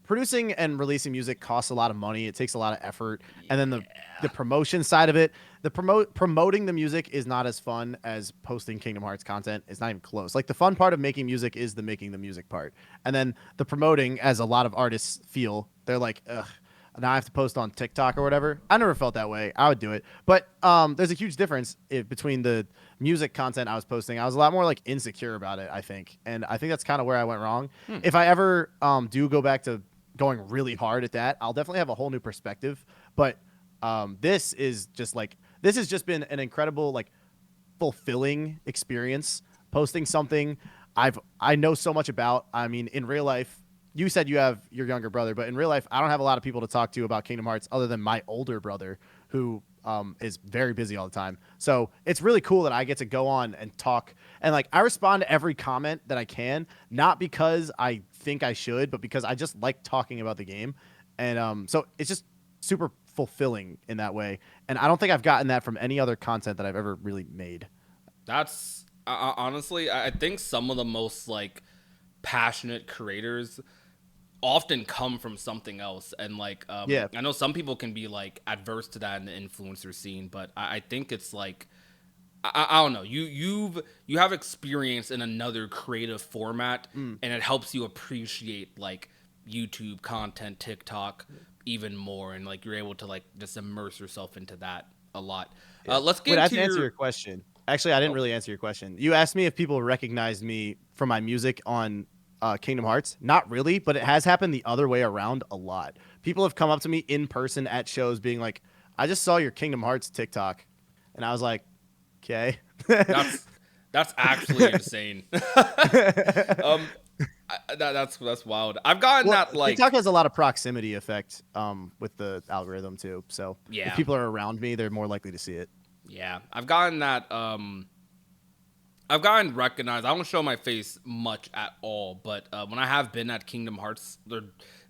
producing and releasing music costs a lot of money. It takes a lot of effort, and then the promotion side of it, promoting the music is not as fun as posting Kingdom Hearts content. It's not even close. Like the fun part of making music is the making the music part, and then the promoting, as a lot of artists feel, they're like, ugh. Now I have to post on TikTok or whatever. I never felt that way. I would do it, but there's a huge difference between the music content I was posting. I was a lot more like insecure about it, I think, and I think that's kind of where I went wrong. If I ever do go back to going really hard at that, I'll definitely have a whole new perspective. But this has just been an incredible, like, fulfilling experience posting something I know so much about. I mean, in real life, you said you have your younger brother, but in real life, I don't have a lot of people to talk to about Kingdom Hearts other than my older brother, who is very busy all the time. So it's really cool that I get to go on and talk. And like, I respond to every comment that I can, not because I think I should, but because I just like talking about the game. And so it's just super fulfilling in that way. And I don't think I've gotten that from any other content that I've ever really made. That's honestly, I think some of the most like passionate creators often come from something else, and like Yeah. I know some people can be like adverse to that in the influencer scene, but I think it's like I don't know, you have experience in another creative format, and it helps you appreciate like YouTube content, TikTok even more, and like you're able to like just immerse yourself into that a lot. Let's get Wait, I have into to answer your your question. Actually, I didn't oh, really answer your question. You asked me if people recognized me from my music on Kingdom Hearts. Not really, but it has happened the other way around a lot. People have come up to me in person at shows being like, I just saw your Kingdom Hearts TikTok. And I was like, okay. that's actually insane. um that's wild. I've gotten Well, that like TikTok has a lot of proximity effect with the algorithm too. So if yeah. people are around me, they're more likely to see it. Yeah, I've gotten that. I've gotten recognized. I don't show my face much at all, but when I have been at Kingdom Hearts, or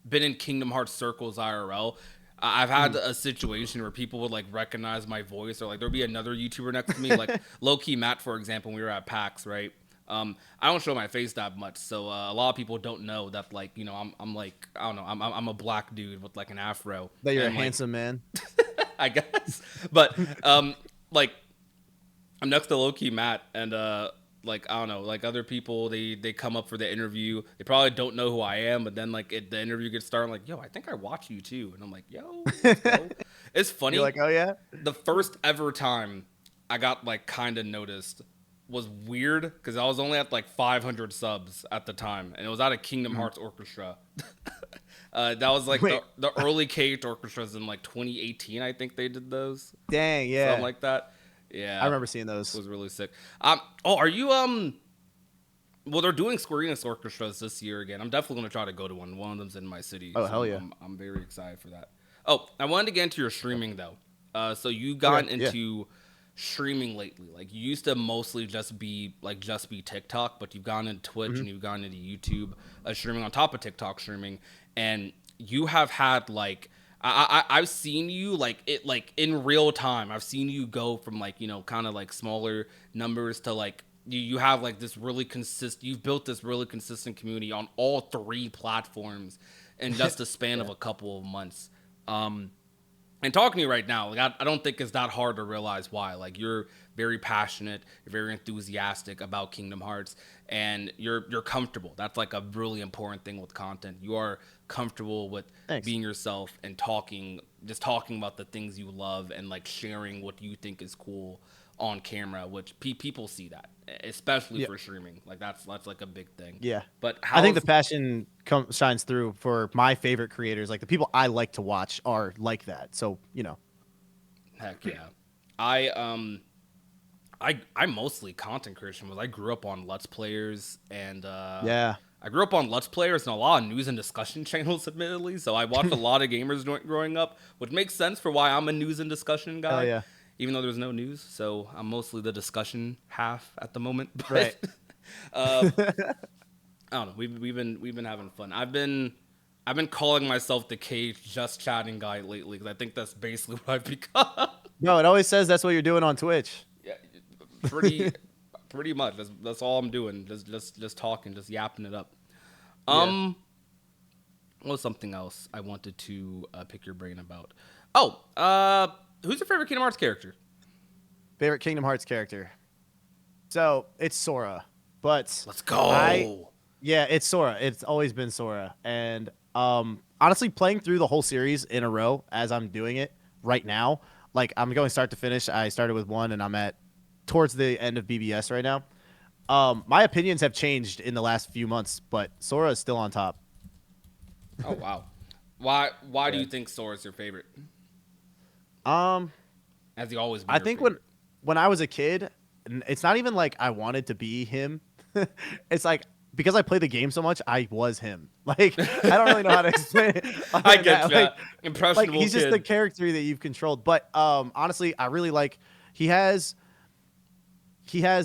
been in Kingdom Hearts circles IRL, I've had a situation where people would like recognize my voice, or like there'd be another YouTuber next to me, like Low Key Matt, for example. When we were at PAX, right? I don't show my face that much, so a lot of people don't know that, like, you know, I'm like, I don't know, I'm a black dude with like an afro. That you're a and, like, handsome man. I guess, but like I'm next to Low Key Matt, and like I don't know, like other people, they come up for the interview. They probably don't know who I am, but then like the interview gets started, I'm like, yo, I think I watch you too, and I'm like, yo, let's go. It's funny. You're like, oh yeah. The first ever time I got like kind of noticed was weird because I was only at like 500 subs at the time, and it was at a Kingdom Hearts orchestra. That was like Wait. the early KH orchestras in like 2018. I think they did those, Dang, yeah. something like that. Yeah, I remember seeing it those. was really sick. Oh, are you Well, they're doing Square Enix orchestras this year again. I'm definitely gonna try to go to one. One of them's in my city, Oh so hell yeah. I'm very excited for that. Oh, I wanted to get into your streaming though. So you Okay. got Yeah. into streaming lately. Like you used to mostly just be TikTok, but you've gone into Twitch Hmm. and you've gone into YouTube streaming on top of TikTok streaming, and you have had like I've seen you like in real time. I've seen you go from like kind of like smaller numbers to like you have like this really consistent. You've built this really consistent community on all three platforms in just a span of Yeah. a couple of months. Um, and talking to you right now, like I don't think it's that hard to realize why. Like you're very passionate, you're very enthusiastic about Kingdom Hearts, and you're comfortable. That's like a really important thing with content. You are comfortable with Thanks. being yourself and talking about the things you love and like sharing what you think is cool on camera, which people see that, especially Yeah. for streaming. Like that's like a big thing. Yeah. But I think how's the passion shines through for my favorite creators. Like the people I like to watch are like that. So, heck yeah. I mostly content creation was I grew up on Let's Players and yeah. I grew up on Let's Players and a lot of news and discussion channels, admittedly. So I watched a lot of gamers growing up, which makes sense for why I'm a news and discussion Hell guy, yeah. even though there's no news. So I'm mostly the discussion half at the moment. But Right. uh, I don't know. We've been having fun. I've been calling myself the Cage Just Chatting guy lately because I think that's basically what I've become. No, it always says that's what you're doing on Twitch. Yeah, pretty pretty much. That's all I'm doing. Just talking, just yapping it up. Yeah. What was something else I wanted to pick your brain about? Oh, who's your favorite Kingdom Hearts character? Favorite Kingdom Hearts character. So it's Sora. But Let's go. yeah, it's Sora. It's always been Sora. And honestly, playing through the whole series in a row as I'm doing it right now, like I'm going start to finish. I started with 1 and I'm at towards the end of BBS right now. My opinions have changed in the last few months, but Sora is still on top. Oh wow. Why do Yeah. you think Sora's your favorite? Um, Has he always been I your think favorite? when I was a kid, it's not even like I wanted to be him. It's like because I play the game so much, I was him. Like I don't really know how to explain it. other I than get that. you. Like Impressionable he's just kid. the character that you've controlled. But honestly, I really like he has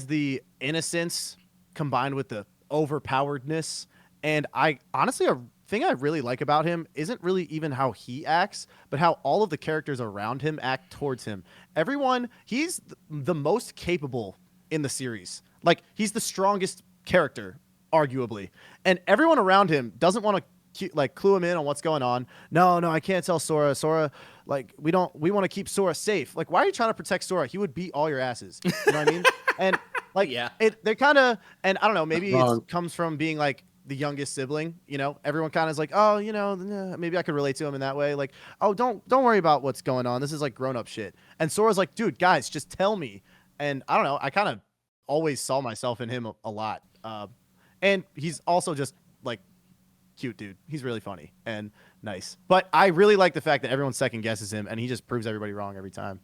the innocence combined with the overpoweredness. And I honestly, a thing I really like about him isn't really even how he acts, but how all of the characters around him act towards him. Everyone, he's the most capable in the series. Like he's the strongest character, arguably, and everyone around him doesn't want to like clue him in on what's going on. No, I can't tell Sora. Sora, like we want to keep Sora safe. Like why are you trying to protect Sora? He would beat all your asses. You know what I mean? And like Yeah. they're kind of, and I don't know, maybe it Wrong. comes from being like the youngest sibling. Everyone kind of is like, oh, maybe I could relate to him in that way. Like, oh, don't worry about what's going on. This is like grown up shit. And Sora's like, dude, guys, just tell me. And I don't know, I kind of always saw myself in him a lot. And he's also just like cute dude. He's really funny and nice. But I really like the fact that everyone second guesses him and he just proves everybody wrong every time.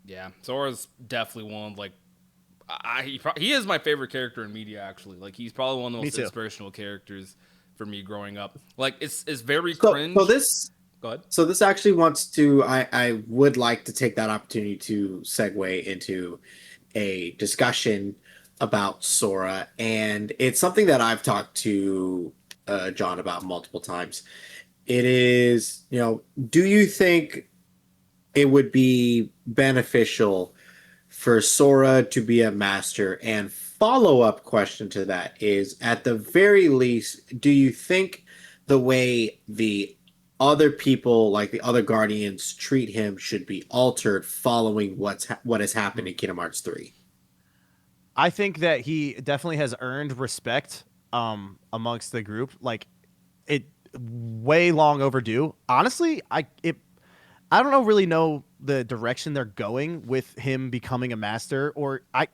Yeah, Sora's definitely one of, like, he is my favorite character in media, actually. Like, he's probably one of the Me most too. inspirational characters for me growing up. Like, it's very So, cringe. so this Go ahead. so this actually wants to I would like to take that opportunity to segue into a discussion about Sora, and it's something that I've talked to John about multiple times. It is, do you think it would be beneficial for Sora to be a master? And follow-up question to that is, at the very least, do you think the way the other people, like the other Guardians, treat him should be altered following what has happened in Kingdom Hearts 3? I think that he definitely has earned respect amongst the group. Like it way long overdue. Honestly, I don't know really know the direction they're going with him becoming a master, or I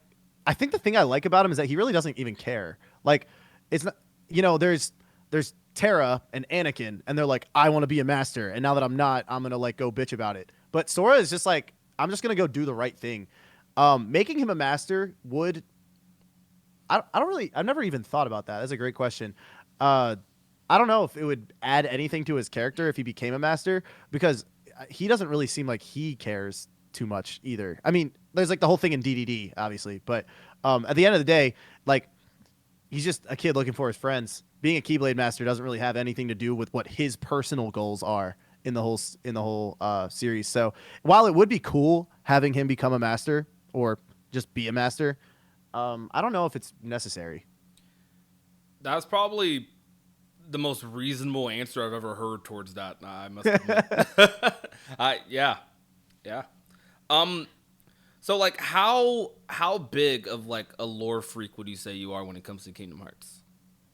think the thing I like about him is that he really doesn't even care. Like it's not, there's Terra and Anakin and they're like, I want to be a master, and now that I'm not, I'm going to like go bitch about it. But Sora is just like, I'm just going to go do the right thing. Making him a master would, I don't really. I've never even thought about that. That's a great question. I don't know if it would add anything to his character if he became a master, because he doesn't really seem like he cares too much either. I mean, there's like the whole thing in DDD, obviously, but at the end of the day, like he's just a kid looking for his friends. Being a Keyblade master doesn't really have anything to do with what his personal goals are in the whole series. So while it would be cool having him become a master or just be a master, I don't know if it's necessary. That's probably the most reasonable answer I've ever heard towards that. I must admit. Yeah. So like, how big of like a lore freak would you say you are when it comes to Kingdom Hearts?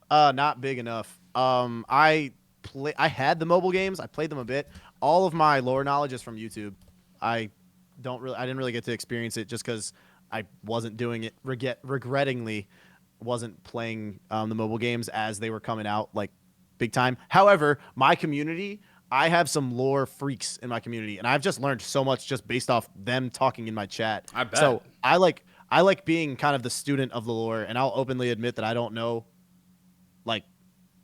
Not big enough. I had the mobile games. I played them a bit. All of my lore knowledge is from YouTube. I didn't really get to experience it just because I wasn't doing it. Regrettingly, wasn't playing the mobile games as they were coming out like big time. However, my community, I have some lore freaks in my community, and I've just learned so much just based off them talking in my chat. I bet. So I like being kind of the student of the lore, and I'll openly admit that I don't know like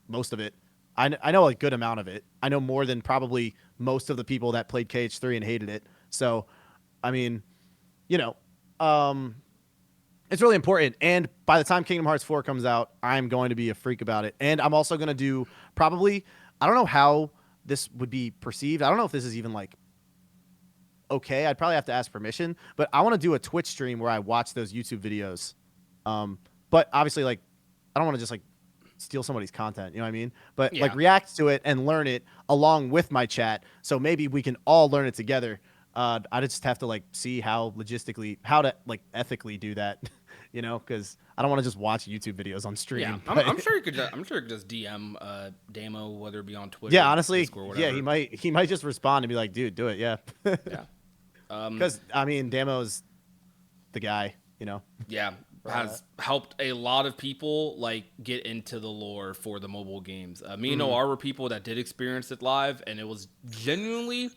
most of it. I know a good amount of it. I know more than probably most of the people that played KH3 and hated it. So, I mean, you know, it's really important. And by the time Kingdom Hearts 4 comes out, I'm going to be a freak about it. And I'm also going to do probably, I don't know how this would be perceived. I don't know if this is even like okay. I'd probably have to ask permission, but I want to do a Twitch stream where I watch those YouTube videos. But obviously, like, I don't want to just like steal somebody's content, you know what I mean? But like react to it and learn it along with my chat. So maybe we can all learn it together. I just have to like see how to like ethically do that, you know, because I don't want to just watch YouTube videos on stream. Yeah, I'm sure you could. I'm sure you could just DM Damo, whether it be on Twitter. Yeah, honestly, Discord, whatever. yeah, he might just respond and be like, "Dude, do it." Yeah, Yeah. Because I mean, Damo's the guy, you know. Yeah, has helped a lot of people like get into the lore for the mobile games. Me and Noir were people that did experience it live, and it was genuinely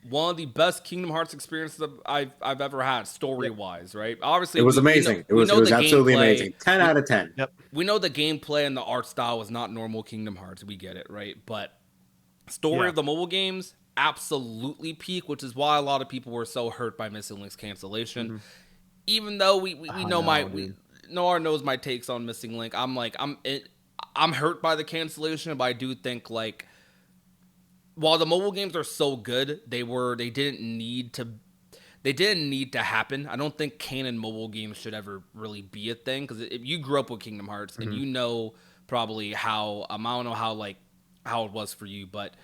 one of the best Kingdom Hearts experiences I've ever had, story wise. Right? Obviously, it was amazing. It was absolutely amazing. 10 out of 10. Yep. We know the gameplay and the art style was not normal Kingdom Hearts. We get it, right? But story of the mobile games absolutely peak, which is why a lot of people were so hurt by Missing Link's cancellation. Even though we know Noir knows my takes on Missing Link. I'm hurt by the cancellation, but I do think like while the mobile games are so good, they didn't need to happen. I don't think canon mobile games should ever really be a thing, because if you grew up with Kingdom Hearts and you know probably how I don't know how it was for you, but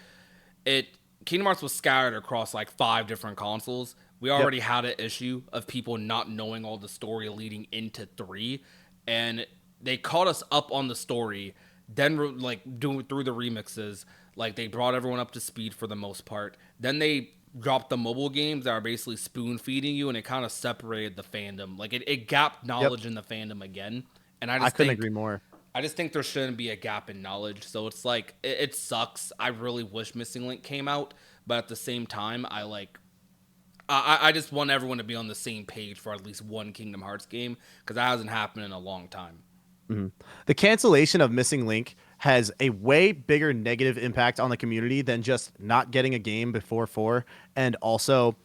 Kingdom Hearts was scattered across like 5 different consoles. We already had an issue of people not knowing all the story leading into 3, and they caught us up on the story. Then, like, doing through the remixes, like, they brought everyone up to speed for the most part. Then they dropped the mobile games that are basically spoon feeding you, and it kind of separated the fandom. Like, it gapped knowledge in the fandom again. And I couldn't agree more. I just think there shouldn't be a gap in knowledge. So it's like, it sucks. I really wish Missing Link came out, but at the same time, I just want everyone to be on the same page for at least one Kingdom Hearts game, because that hasn't happened in a long time. The cancellation of Missing Link has a way bigger negative impact on the community than just not getting a game before 4, and also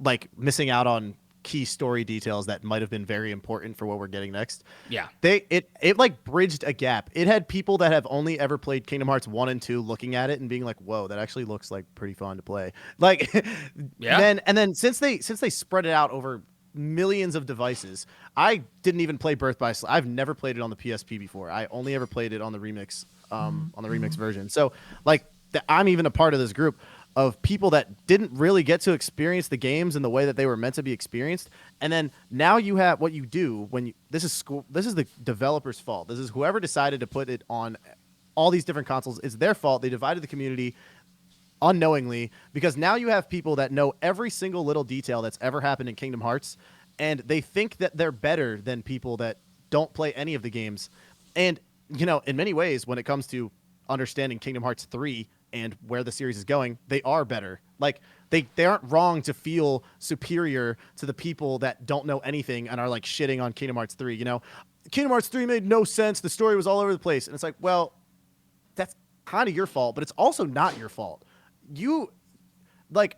like missing out on key story details that might have been very important for what we're getting next. Yeah. It like bridged a gap. It had people that have only ever played Kingdom Hearts 1 and 2 looking at it and being like, "Whoa, that actually looks like pretty fun to play." Like then since they spread it out over millions of devices. I didn't even play Birth by Sleep. I've never played it on the PSP before. I only ever played it on the remix version. So like I'm even a part of this group of people that didn't really get to experience the games in the way that they were meant to be experienced. And then now you have what you do when you, this is the developer's fault. This is whoever decided to put it on all these different consoles. It's their fault. They divided the community unknowingly, because now you have people that know every single little detail that's ever happened in Kingdom Hearts, and they think that they're better than people that don't play any of the games. And, you know, in many ways, when it comes to understanding Kingdom Hearts 3 and where the series is going, they are better Like they aren't wrong to feel superior to the people that don't know anything and are like shitting on Kingdom Hearts 3. You know, Kingdom Hearts 3 made no sense. The story was all over the place, and it's like, well, that's kind of your fault, but it's also not your fault. You like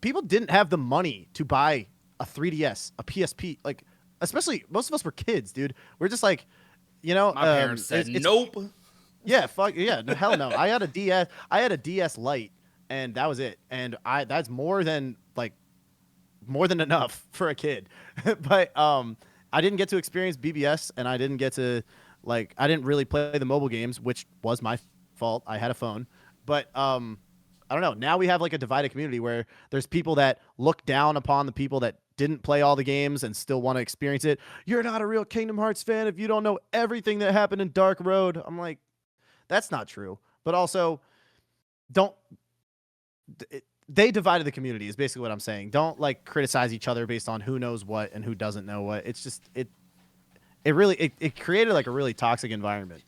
people didn't have the money to buy a 3DS, a PSP, like especially most of us were kids, dude. We're just like, you know, My parents said nope. Yeah, fuck yeah, no, hell no. I had a DS. I had a DS Lite, and that was it. And that's more than enough for a kid. But I didn't get to experience BBS, and I didn't get to I didn't really play the mobile games, which was my fault. I had a phone, but I don't know. Now we have like a divided community where there's people that look down upon the people that didn't play all the games and still want to experience it. You're not a real Kingdom Hearts fan if you don't know everything that happened in Dark Road. I'm like, that's not true. But also, don't. They divided the community is basically what I'm saying. Don't like criticize each other based on who knows what and who doesn't know what. It's just it really created like a really toxic environment.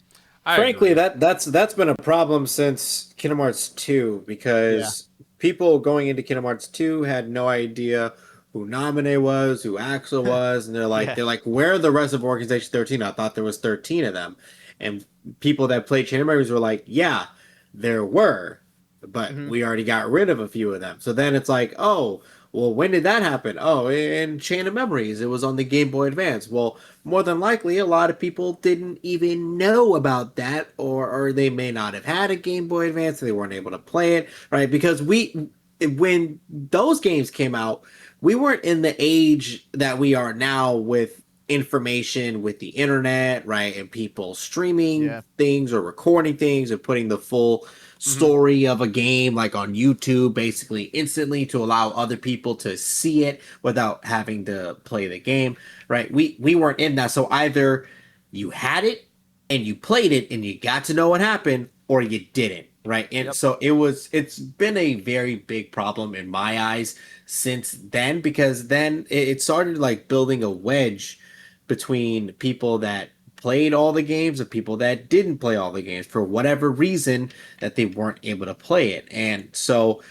Frankly, that's been a problem since Kingdom Hearts 2 because people going into Kingdom Hearts 2 had no idea who Naminé was, who Axel was, and they're like, where are the rest of Organization 13? I thought there was 13 of them. And people that played Chain of Memories were like, yeah, there were, but we already got rid of a few of them. So then it's like, oh, well, when did that happen? Oh, in Chain of Memories, it was on the Game Boy Advance. Well, more than likely, a lot of people didn't even know about that, or they may not have had a Game Boy Advance, so they weren't able to play it, right? Because when those games came out, we weren't in the age that we are now with information with the internet, right? And people streaming things or recording things and putting the full story of a game like on YouTube basically instantly to allow other people to see it without having to play the game, right? We weren't in that. So either you had it and you played it and you got to know what happened, or you didn't, right? And so it's been a very big problem in my eyes since then, because then it started like building a wedge between people that played all the games and people that didn't play all the games for whatever reason that they weren't able to play it. And so,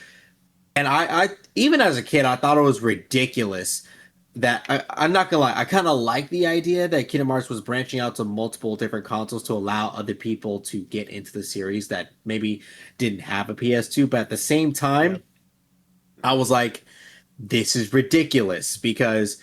and I even as a kid, I thought it was ridiculous that I'm not gonna lie, I kind of like the idea that Kingdom Hearts was branching out to multiple different consoles to allow other people to get into the series that maybe didn't have a PS2. But at the same time, I was like, this is ridiculous because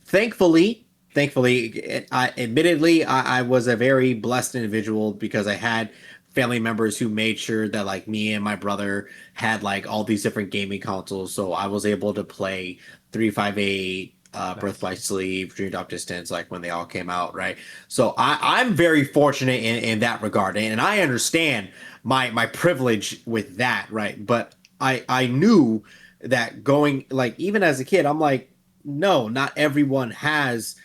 thankfully, I was a very blessed individual because I had family members who made sure that like me and my brother had like all these different gaming consoles. So I was able to play 358, Birth by Sleep, Dream Drop Distance, like when they all came out, right? So I'm very fortunate in that regard. And I understand my privilege with that, right? But I knew that going like even as a kid, I'm like, no, not everyone has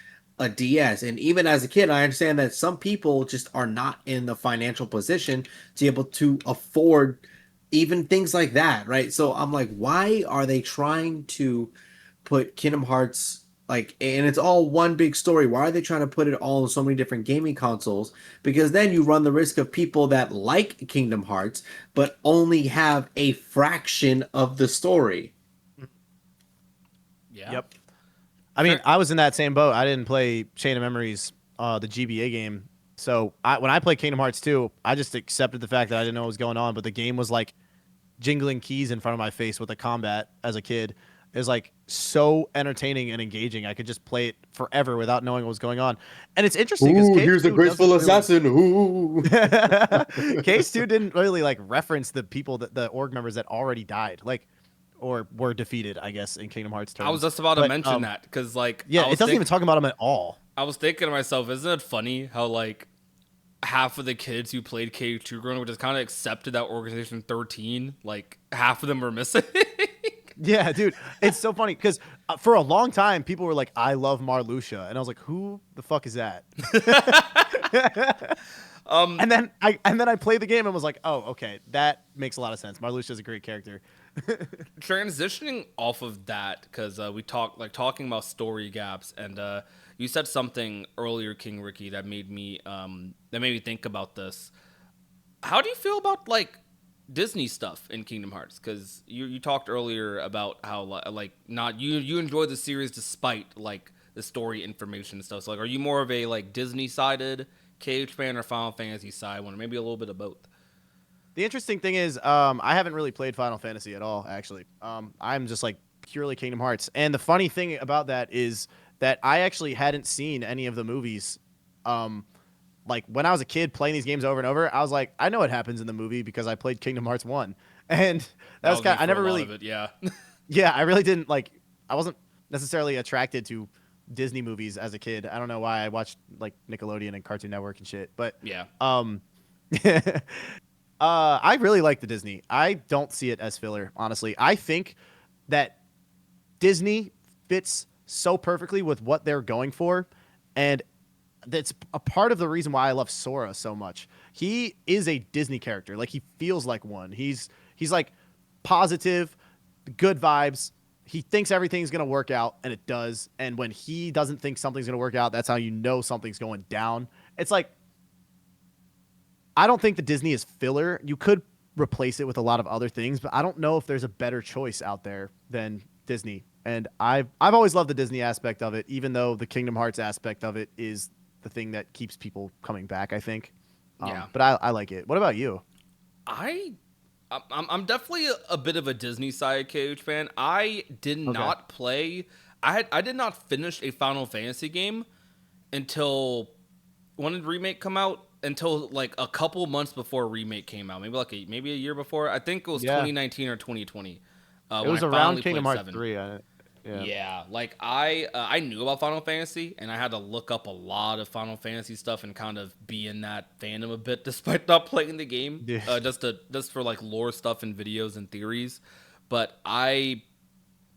a DS. And even as a kid, I understand that some people just are not in the financial position to be able to afford even things like that, right? So I'm like, why are they trying to put Kingdom Hearts like, and it's all one big story. Why are they trying to put it all on so many different gaming consoles? Because then you run the risk of people that like Kingdom Hearts but only have a fraction of the story. Yeah. Yep. I mean, I was in that same boat. I didn't play Chain of Memories, the GBA game. So when I played Kingdom Hearts 2, I just accepted the fact that I didn't know what was going on. But the game was like jingling keys in front of my face with the combat as a kid. It was like so entertaining and engaging. I could just play it forever without knowing what was going on. And it's interesting because here's the graceful assassin. Ooh. Case 2 didn't really like reference the people that the org members that already died. Like, or were defeated, I guess, in Kingdom Hearts terms. I was just about to mention that because, like, it doesn't even talk about them at all. I was thinking to myself, isn't it funny how like half of the kids who played KU2 growing up just kind of accepted that Organization 13, like half of them were missing. Yeah, dude, it's so funny because for a long time people were like, "I love Marluxia," and I was like, "Who the fuck is that?" And then I played the game and was like, "Oh, okay, that makes a lot of sense. Marluxia is a great character." Transitioning off of that, because we talking about story gaps, and you said something earlier, King Ricky, that made me think about this. How do you feel about like Disney stuff in Kingdom Hearts, because you talked earlier about how like not you enjoy the series despite like the story information and stuff. So like, are you more of a like Disney sided KH fan or Final Fantasy side one, or maybe a little bit of both? The interesting thing is, I haven't really played Final Fantasy at all, actually. I'm just like purely Kingdom Hearts. And the funny thing about that is that I actually hadn't seen any of the movies. Like when I was a kid playing these games over and over, I was like, I know what happens in the movie because I played Kingdom Hearts 1. And that was me kind of, for I never a lot really, of it, yeah. yeah, I really didn't like, I wasn't necessarily attracted to Disney movies as a kid. I don't know why. I watched like Nickelodeon and Cartoon Network and shit. But, Yeah. I really like the Disney. I don't see it as filler, honestly. I think that Disney fits so perfectly with what they're going for, and that's a part of the reason why I love Sora so much. He is a Disney character. Like he feels like one. He's like positive, good vibes. He thinks everything's going to work out, and it does. And when he doesn't think something's going to work out, that's how you know something's going down. It's like I don't think the Disney is filler. You could replace it with a lot of other things, but I don't know if there's a better choice out there than Disney. And I've always loved the Disney aspect of it, even though the Kingdom Hearts aspect of it is the thing that keeps people coming back, I think. Yeah. But I like it. What about you? I'm definitely a bit of a Disney side KH fan. I did not play. I did not finish a Final Fantasy game until when did Remake come out? Until like a couple months before Remake came out, maybe a year before. I think it was 2019 or 2020. It was around Kingdom Hearts 3. Yeah, like I knew about Final Fantasy, and I had to look up a lot of Final Fantasy stuff and kind of be in that fandom a bit, despite not playing the game. Yeah. Just for like lore stuff and videos and theories. But I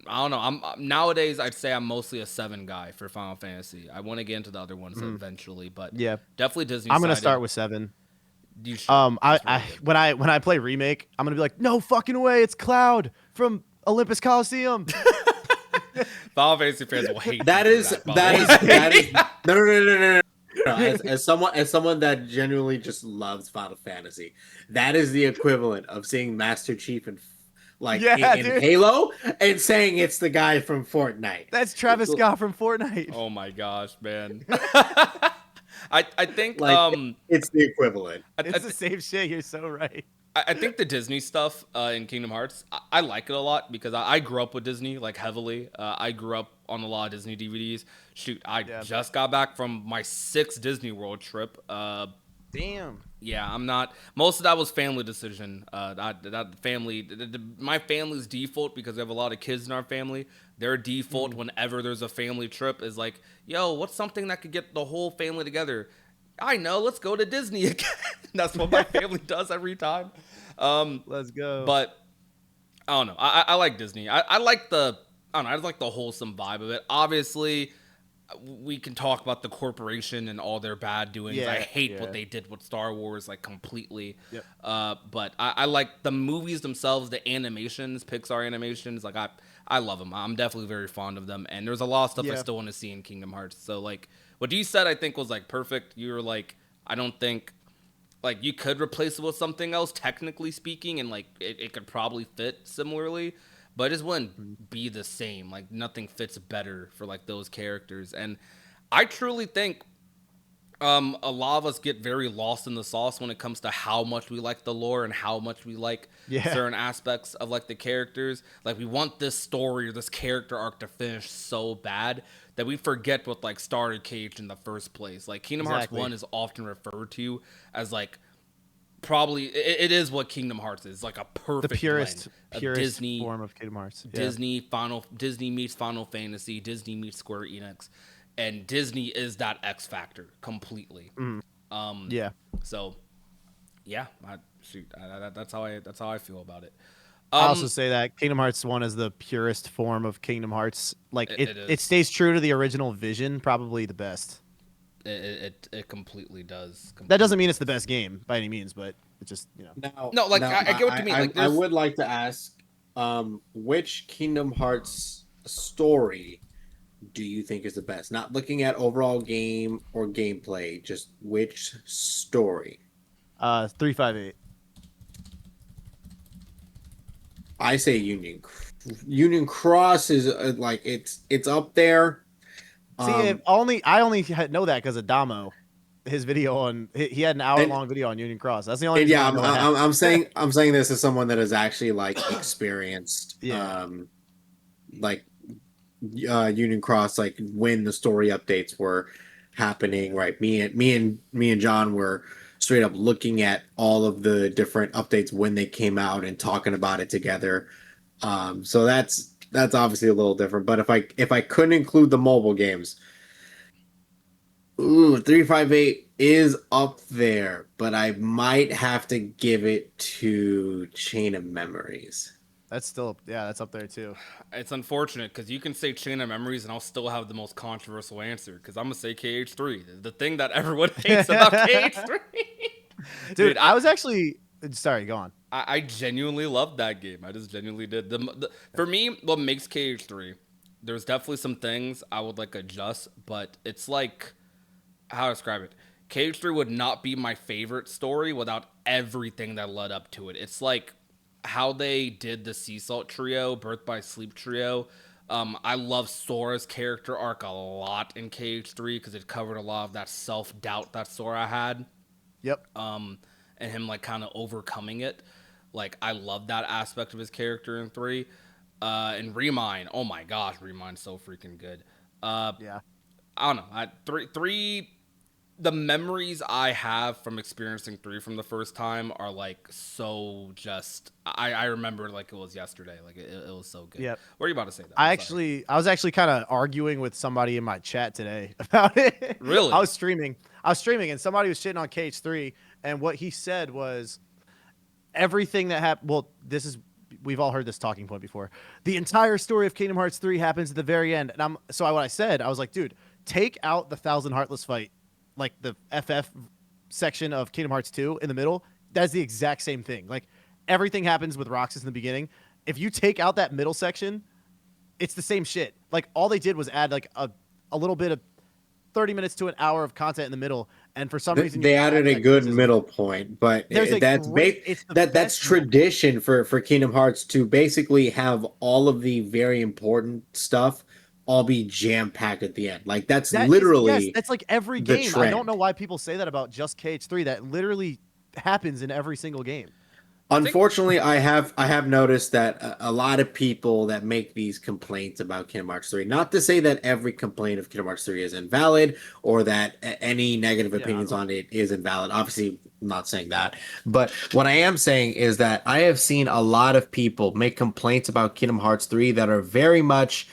don't know. I'm nowadays I'd say I'm mostly a 7 guy for Final Fantasy. I want to get into the other ones eventually, but Yeah, definitely Disney. I'm gonna start with 7. You should. I when I play Remake, I'm gonna be like, no fucking way, it's Cloud from Olympus Coliseum. Final Fantasy fans will hate that. me Is for that by is the way. that is no. As someone that genuinely just loves Final Fantasy, that is the equivalent of seeing Master Chief in Dude. Halo and saying it's the guy from Fortnite. That's Travis Scott from Fortnite. Oh my gosh, man. I think it's the equivalent. It's the same shit. You're so right. I think the Disney stuff in Kingdom Hearts, I like it a lot because I grew up with Disney like heavily. I grew up on a lot of Disney DVDs. Shoot, I just got back from my 6th Disney World trip. Damn. Yeah, I'm not. Most of that was family decision. My family's default, because we have a lot of kids in our family. Their default whenever there's a family trip is like, yo, what's something that could get the whole family together? I know, let's go to Disney again. That's what my family does every time. Let's go. But I don't know. I like Disney. I like the wholesome vibe of it. Obviously, we can talk about the corporation and all their bad doings. I hate what they did with Star Wars, like completely. Yep. But I like the movies themselves, the animations, Pixar animations. Like I love them. I'm definitely very fond of them. And there's a lot of stuff I still want to see in Kingdom Hearts. So like what you said, I think was like perfect. You were like, I don't think like you could replace it with something else, technically speaking, and like it could probably fit similarly. But it just wouldn't be the same. Like nothing fits better for like those characters. And I truly think a lot of us get very lost in the sauce when it comes to how much we like the lore and how much we like certain aspects of like the characters. Like we want this story or this character arc to finish so bad that we forget what like started KH in the first place. Like Kingdom Hearts 1 is often referred to as like probably it is what Kingdom Hearts is, like a perfect the purest Disney form of Kingdom Hearts. Disney meets Final Fantasy, Disney meets Square Enix, and Disney is that X factor completely. So yeah, that's how I feel about it. I also say that Kingdom Hearts 1 is the purest form of Kingdom Hearts. Like it stays true to the original vision, probably the best. It completely does. That doesn't mean it's the best game by any means, but it just, you know. I get what you mean. Like, I would like to ask, which Kingdom Hearts story do you think is the best? Not looking at overall game or gameplay, just which story? 358. I say Union Cross is like it's up there. See, if Um, only I only know that because of Damo, his video on he had an hour and long video on Union Cross. That's the only and reason yeah, why I know it happened. I'm saying this as someone that has actually like experienced Yeah. like Union Cross, like when the story updates were happening, right? Me and John were straight up looking at all of the different updates when they came out and talking about it together. So that's obviously a little different. But if I couldn't include the mobile games, ooh, 358 is up there, but I might have to give it to Chain of Memories. That's still that's up there too. It's unfortunate because you can say Chain of Memories and I'll still have the most controversial answer because I'm gonna say KH3, the thing that everyone hates about KH3. Dude, I was actually sorry, go on. I genuinely loved that game. I just genuinely did. For me, what makes KH3, there's definitely some things I would like adjust, but it's like, how to describe it. KH3 would not be my favorite story without everything that led up to it. It's like how they did the Sea Salt trio, Birth by Sleep trio. I love Sora's character arc a lot in KH3 because it covered a lot of that self doubt that Sora had. Yep. And him like kind of overcoming it. Like I love that aspect of his character in 3. And Remind, oh my gosh, Remind's so freaking good. Yeah. I don't know. Three, the memories I have from experiencing 3 from the first time are like so just. I remember like it was yesterday. Like it was so good. Yep. What are you about to say? That I was actually kind of arguing with somebody in my chat today about it. Really? I was streaming, and somebody was shitting on KH3, and what he said was everything that happened. Well, we've all heard this talking point before. The entire story of Kingdom Hearts 3 happens at the very end, and what I said, I was like, dude, take out the Thousand Heartless fight, like the FF section of Kingdom Hearts 2 in the middle. That's the exact same thing. Like everything happens with Roxas in the beginning. If you take out that middle section, it's the same shit. Like all they did was add like a little bit of 30 minutes to an hour of content in the middle, and for some reason They you added add a that good criticism. middle point, but There's a that's great. It's the that's best middle point. tradition for Kingdom Hearts to basically have all of the very important stuff all be jam packed at the end. Like that's That is yes, literally that's like every the game. I don't know trend. why people say that about just KH3. That literally happens in every single game. I think Unfortunately, I have noticed that a lot of people that make these complaints about Kingdom Hearts 3, not to say that every complaint of Kingdom Hearts 3 is invalid or that any negative Yeah, opinions on it is invalid. Obviously, I'm not saying that. But what I am saying is that I have seen a lot of people make complaints about Kingdom Hearts 3 that are very much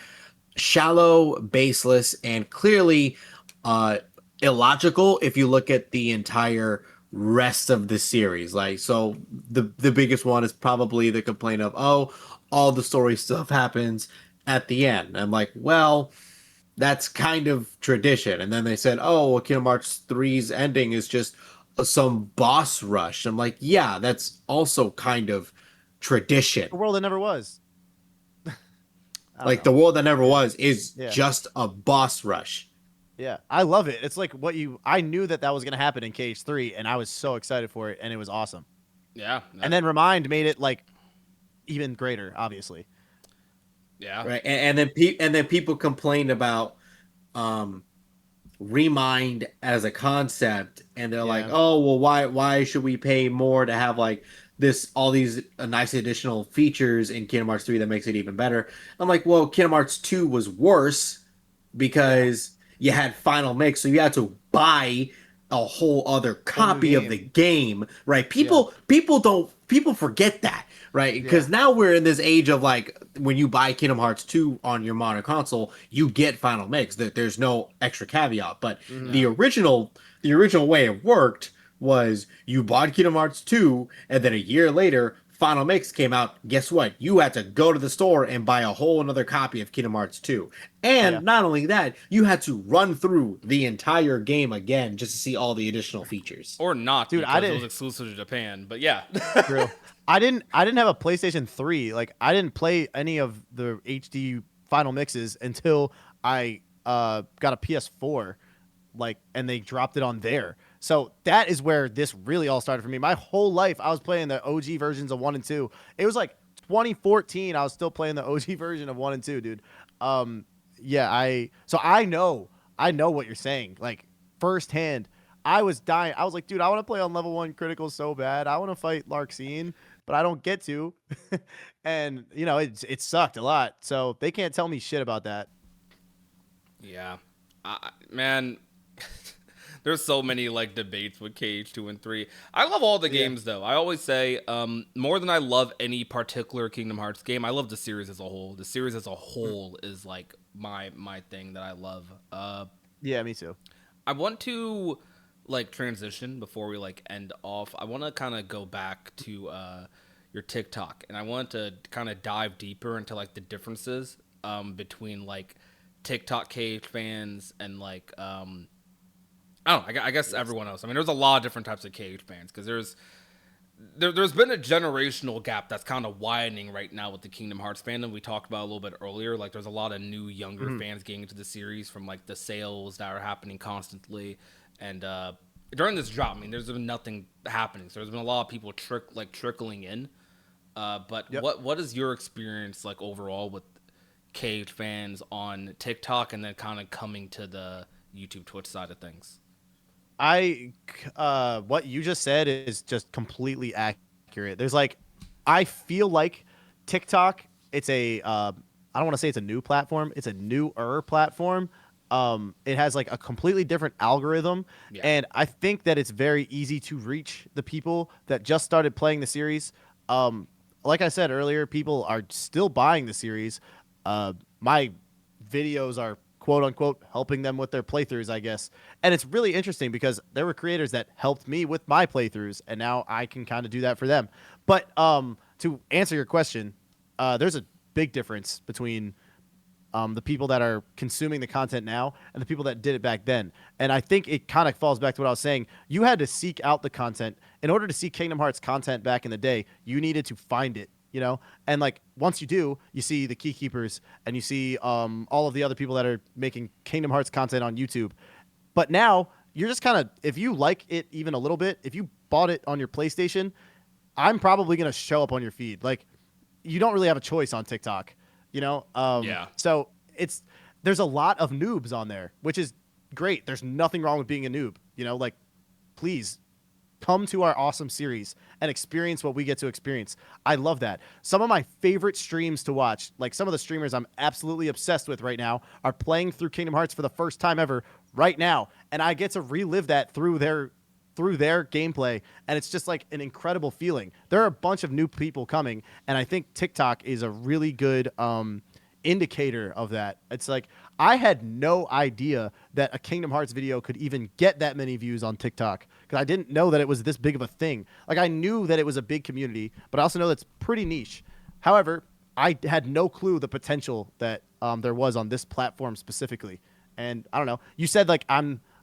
shallow, baseless, and clearly uh, illogical if you look at the entire rest of the series. Like, so the biggest one is probably the complaint of, oh, all the story stuff happens at the end. I'm like, well, that's kind of tradition. And then they said, oh, well, Kingdom Hearts 3's ending is just some boss rush. I'm like, yeah, that's also kind of tradition. the world that never was. I don't Like know. the world that never was is Yeah, just a boss rush. yeah, I love it. It's like what you. I knew that was gonna happen in KH3, and I was so excited for it, and it was awesome. yeah, And then Remind made it like even greater, obviously. yeah. Right. And then people complain about um Remind as a concept, and they're like, Yeah, oh well, why should we pay more to have like this all these nice additional features in Kingdom Hearts 3 that makes it even better? I'm like, well, Kingdom Hearts 2 was worse yeah. because you had Final Mix, so you had to buy a whole other Whole new copy of the game. game, right? Yeah, People forget that, right? yeah, Because now we're in this age of like when you buy Kingdom Hearts 2 on your modern console, you get Final Mix. That there's no extra caveat. But hmm the No. original way it worked was you bought Kingdom Hearts 2, and then a year later, Final Mix came out. Guess what? You had to go to the store and buy a whole another copy of Kingdom Hearts 2. yeah. And not only that, you had to run through the entire game again just to see all the additional features. Or not Dude, I because it didn't. was exclusive to Japan. But yeah. True. I didn't have a PlayStation 3. Like I didn't play any of the HD final mixes until I got a PS4, like, and they dropped it on there. So that is where this really all started for me. My whole life I was playing the OG versions of 1 and 2. It was like 2014, I was still playing the OG version of 1 and 2, dude. Yeah, I know what you're saying. Like firsthand, I was dying. I was like, dude, I want to play on level 1 critical so bad. I want to fight Larxene, but I don't get to. And it sucked a lot. So they can't tell me shit about that. Yeah, man. There's so many like debates with KH2 and 3. I love all the games though. I always say, more than I love any particular Kingdom Hearts game, I love the series as a whole. The series as a whole is like my thing that I love. Yeah, me too. I want to like transition before we like end off. I want to kind of go back to your TikTok, and I want to kind of dive deeper into like the differences between like TikTok KH fans and like I don't know, I guess everyone else. I mean, there's a lot of different types of KH fans because there's been a generational gap that's kind of widening right now with the Kingdom Hearts fandom. We talked about a little bit earlier. Like, there's a lot of new, younger fans getting into the series from like the sales that are happening constantly, and during this drop, I mean, there's been nothing happening. So there's been a lot of people trickling in. But what is your experience like overall with KH fans on TikTok, and then kind of coming to the YouTube, Twitch side of things? What you just said is just completely accurate. There's like, I feel like TikTok, it's a, I don't want to say it's a new platform. It's a newer platform. It has like a completely different algorithm. Yeah. And I think that it's very easy to reach the people that just started playing the series. Like I said earlier, people are still buying the series. My videos are quote unquote helping them with their playthroughs, I guess. And it's really interesting because there were creators that helped me with my playthroughs, and now I can kind of do that for them. But to answer your question, there's a big difference between the people that are consuming the content now and the people that did it back then. And I think it kind of falls back to what I was saying. You had to seek out the content. In order to see Kingdom Hearts content back in the day, you needed to find it. And like once you do, you see the Key Keepers and you see all of the other people that are making Kingdom Hearts content on YouTube. But now you're just kind of, if you like it even a little bit, if you bought it on your PlayStation, I'm probably going to show up on your feed. Like, you don't really have a choice on TikTok, Yeah. So there's a lot of noobs on there, which is great. There's nothing wrong with being a noob, like, please come to our awesome series and experience what we get to experience. I love that. Some of my favorite streams to watch, like some of the streamers I'm absolutely obsessed with right now, are playing through Kingdom Hearts for the first time ever right now. And I get to relive that through their gameplay. And it's just like an incredible feeling. There are a bunch of new people coming. And I think TikTok is a really good indicator of that. It's like, I had no idea that a Kingdom Hearts video could even get that many views on TikTok, because I didn't know that it was this big of a thing. Like, I knew that it was a big community, but I also know that's pretty niche. However, I had no clue the potential that there was on this platform specifically. And I don't know, you said like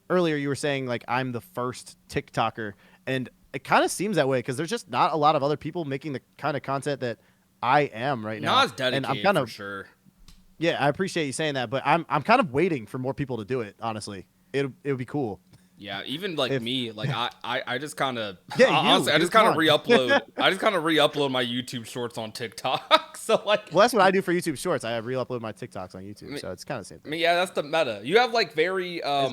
earlier you were saying like I'm the first TikToker, and it kind of seems that way because there's just not a lot of other people making the kind of content that I am right now. Not as dedicated, and I'm kind of, for sure. Yeah, I appreciate you saying that, but I'm kind of waiting for more people to do it. Honestly, it would be cool. Yeah, even like me, like I just kind of honestly, I just kind of re-upload. I just kind of re-upload my YouTube shorts on TikTok. So like, well, that's what I do for YouTube Shorts. I re-upload my TikToks on YouTube, so it's kind of the same thing. I mean, yeah, that's the meta. You have like very I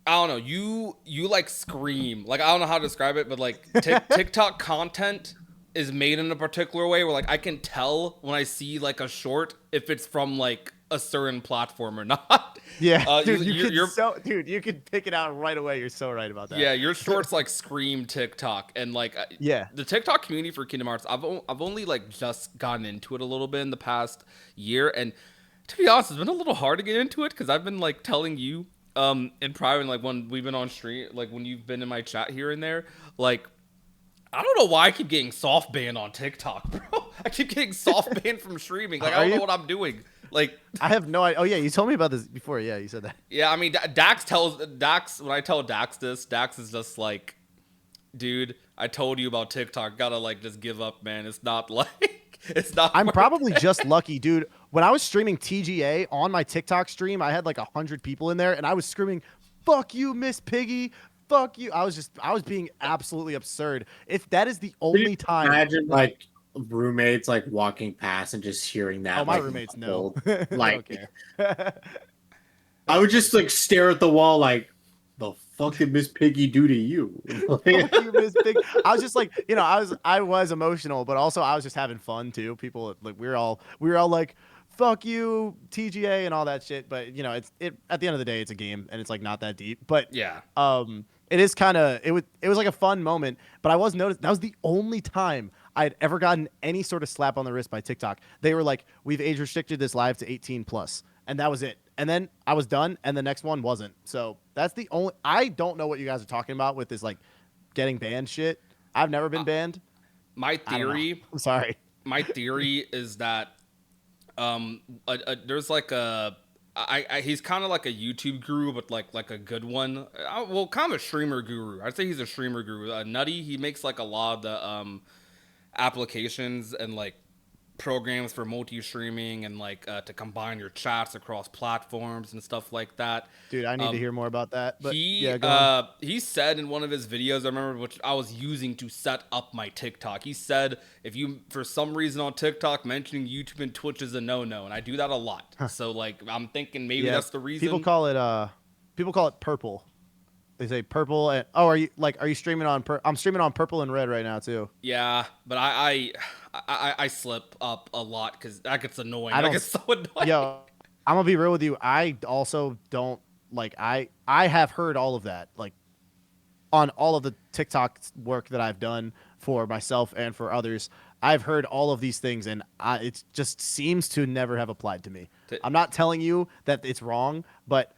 don't know. You like scream. Like, I don't know how to describe it, but like TikTok content is made in a particular way where like I can tell when I see like a short if it's from like a certain platform or not. Yeah, dude, you could pick it out right away. You're so right about that. Yeah, your shorts like scream TikTok, and like the TikTok community for Kingdom Hearts, I've only like just gotten into it a little bit in the past year, and to be honest, it's been a little hard to get into it because I've been like telling you in private, like when we've been on stream, like when you've been in my chat here and there, like, I don't know why I keep getting soft banned on TikTok, bro. I keep getting soft banned from streaming. Like, I don't know what I'm doing. Like, I have no idea. Oh yeah, you told me about this before. Yeah, you said that. Yeah, I mean, Dax when I tell Dax this, Dax is just like, dude, I told you about TikTok. Gotta like just give up, man. It's not like it's not. I'm probably just lucky, dude. When I was streaming TGA on my TikTok stream, I had like 100 people in there, and I was screaming, "Fuck you, Miss Piggy! Fuck you!" I was being absolutely absurd. If that is the only time, imagine like roommates like walking past and just hearing Oh, that my like roommates know. muffled, They don't like care. I That's would funny. just like stare at the wall like the fuck did Miss Piggy do to you? Like, Fuck you, Miss Big. I was just like, I was emotional, but also I was just having fun too. People like we were all like, fuck you, TGA and all that shit. But it's at the end of the day, it's a game and it's like not that deep. But Yeah. it is kind of it was like a fun moment. But I was noticed that was the only time I had ever gotten any sort of slap on the wrist by TikTok. They were like, we've age restricted this live to 18 plus, and that was it. And then I was done, and the next one wasn't. So that's the only. I don't know what you guys are talking about with this like getting banned shit. I've never been banned. My I don't know. theory, I'm sorry. my theory is that there's like he's kind of like a YouTube guru, but like a good one. Well, kind of a streamer guru. I'd say he's a streamer guru. Nutty, he makes like a lot of the applications and like programs for multi-streaming and like to combine your chats across platforms and stuff like that. Dude, I need to Um, hear more about that. But he yeah, go on. he said in one of his videos, I remember, which I was using to set up my TikTok. He said if you for some reason on TikTok mentioning YouTube and Twitch is a no-no, and I do that a lot. So like I'm thinking maybe Yeah, that's the reason. people call it purple. They say purple. And oh, are you streaming on? I'm streaming on purple and red right now too. Yeah, but I slip up a lot because that gets annoying. I That don't. gets so annoying. Yo, I'm gonna be real with you. I also don't like. I have heard all of that. Like on all of the TikTok work that I've done for myself and for others, I've heard all of these things, and it just seems to never have applied to me. T- I'm not telling you that it's wrong, but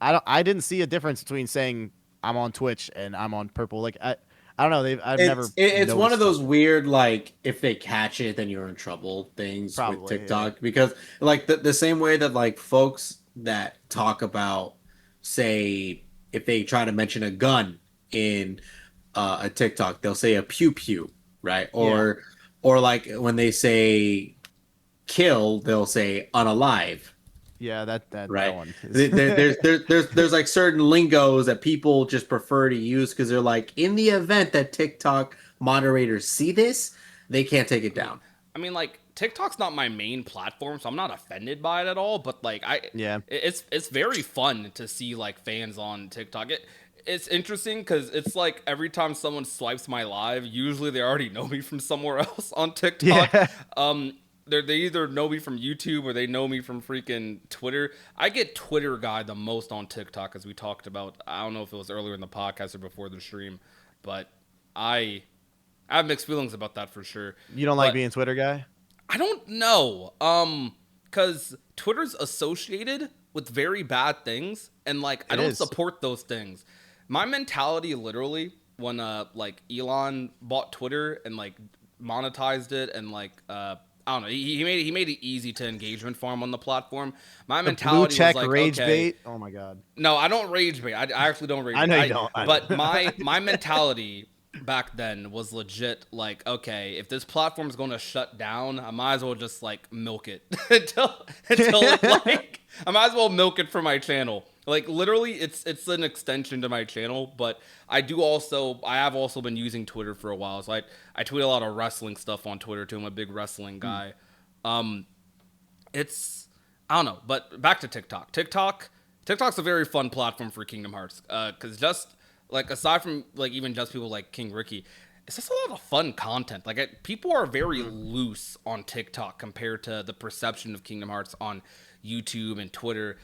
I didn't see a difference between saying I'm on Twitch and I'm on Purple. Like I don't know. I've never it's one of noticed those it. weird like if they catch it then you're in trouble things with Probably, yeah. TikTok because like the same way that like folks that talk about say if they try to mention a gun in a TikTok they'll say a pew pew, right? Yeah. Or like when they say kill they'll say unalive, Yeah, that right? one is. There's like certain lingos that people just prefer to use because they're like, in the event that TikTok moderators see this, they can't take it down. I mean, like TikTok's not my main platform, so I'm not offended by it at all. But like, Yeah. it's very fun to see like fans on TikTok. It's interesting because it's like every time someone swipes my live, usually they already know me from somewhere else on TikTok. Yeah. They either know me from YouTube or they know me from freaking Twitter. I get Twitter guy the most on TikTok, as we talked about. I don't know if it was earlier in the podcast or before the stream, but I I have mixed feelings about that for sure. You don't like But being Twitter guy? I don't know. Cause Twitter's associated with very bad things, and like I It don't is. support those things. My mentality, literally, when like Elon bought Twitter and like monetized it, and like I don't know, he made it easy to engagement for him on the platform. My The blue mentality was check like, rage okay, bait. Oh my god. no, I don't rage bait. I actually don't rage I bait. know you don't. I But know. my mentality back then was legit like, okay, if this platform's going to shut down, I might as well just like milk it until it, like I might as well milk it for my channel. Like literally it's an extension to my channel, but I have also been using Twitter for a while. So I tweet a lot of wrestling stuff on Twitter too. I'm a big wrestling guy. Um it's I don't know, but back to TikTok. TikTok's a very fun platform for Kingdom Hearts, because just like aside from like even just people like King Ricky, it's just a lot of fun content. Like people are very loose on TikTok compared to the perception of Kingdom Hearts on YouTube and Twitter.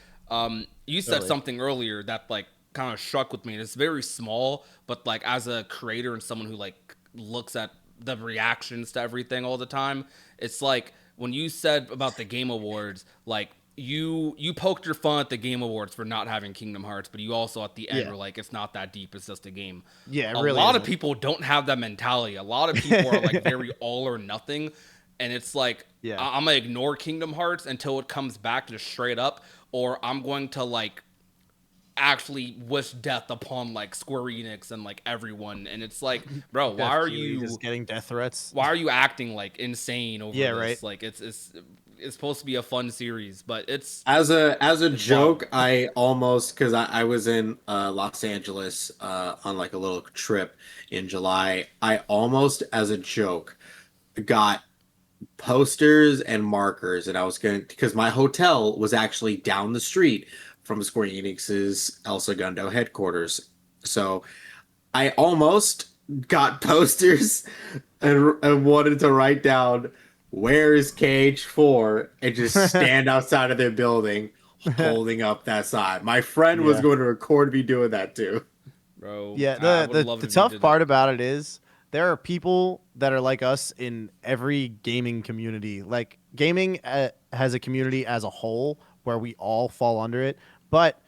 You said Totally. something earlier that like kind of struck with me, and it's very small, but like as a creator and someone who like looks at the reactions to everything all the time, it's like when you said about the Game Awards, like you poked your fun at the Game Awards for not having Kingdom Hearts, but you also at the end Yeah. were like, it's not that deep, it's just a game. Yeah, it A really lot of isn't. people don't have that mentality. A lot of people are like very all or nothing, and it's like Yeah. I'm gonna ignore Kingdom Hearts until it comes back just straight up, or I'm going to like actually wish death upon like Square Enix and like everyone, and it's like, bro, Jeff Keighley just getting death threats? why are you acting like insane over Yeah, this? right. Like it's supposed to be a fun series, but As a it's wild. joke, I almost because I was in Los Angeles on like a little trip in July. I almost, as a joke, got posters and markers, and I was going to, because my hotel was actually down the street from Square Enix's El Segundo headquarters. So I almost got posters and wanted to write down where is KH4 and just stand outside of their building holding up that sign. My friend was Yeah. going to record me doing that too. Bro. Yeah, I would the love the if you tough did part that. about it is there are people that are like us in every gaming community. Like gaming has a community as a whole where we all fall under it. But,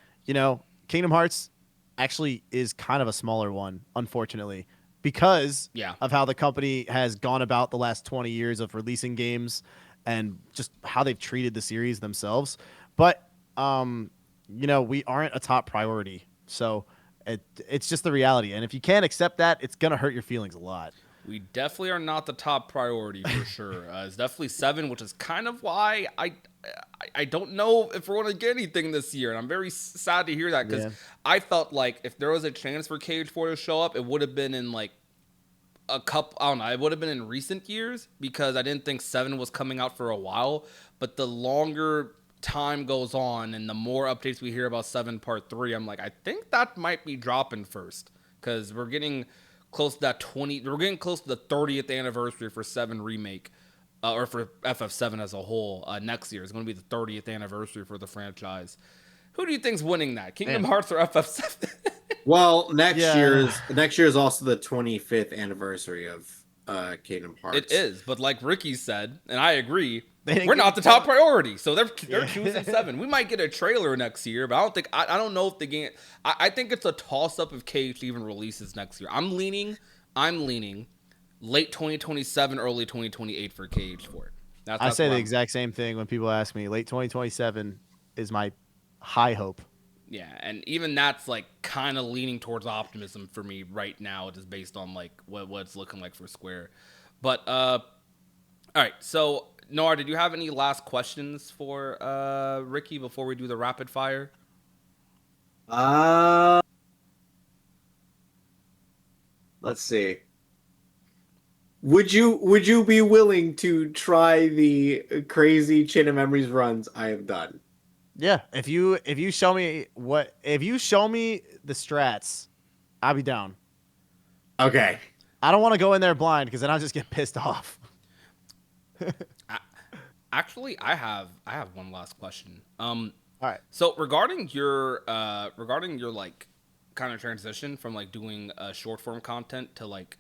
Kingdom Hearts actually is kind of a smaller one, unfortunately, because Yeah. of how the company has gone about the last 20 years of releasing games and just how they've treated the series themselves. But we aren't a top priority. So it's just the reality. And if you can't accept that, it's going to hurt your feelings a lot. We definitely are not the top priority for sure. It's definitely 7, which is kind of why I don't know if we're going to get anything this year. And I'm very sad to hear that because Yeah. I felt like if there was a chance for KH4 to show up, it would have been in like a couple, I don't know, it would have been in recent years because I didn't think 7 was coming out for a while. But the longer time goes on and the more updates we hear about 7 Part 3, I'm like, I think that might be dropping first because we're getting close to that we're getting close to the 30th anniversary for 7 Remake. Or for FF7 as a whole, next year is going to be the 30th anniversary for the franchise. Who do you think's winning that? Kingdom Man. Hearts or FF7? Well, Yeah. next year is also the 25th anniversary of Kingdom Hearts. It is, but like Ricky said, and I agree, They didn't we're give not a the top fuck. priority. So they're Yeah. choosing 7. We might get a trailer next year, but I don't know if the game. I think it's a toss up if KH even releases next year. I'm leaning late 2027, early 2028 for KH4. I That's say where the I'm. exact same thing when people ask me. Late 2027 is my high hope. Yeah, and even that's like kind of leaning towards optimism for me right now, just based on like what it's looking like for Square. But all right. So Noir, did you have any last questions for Ricky before we do the rapid fire? Uh, let's see. Would you be willing to try the crazy Chain of Memories runs I have done? Yeah, if you show me the strats, I'll be down. Okay. I don't want to go in there blind because then I'll just get pissed off. I, actually, I have one last question. All right. So regarding your like kind of transition from like doing short form content to like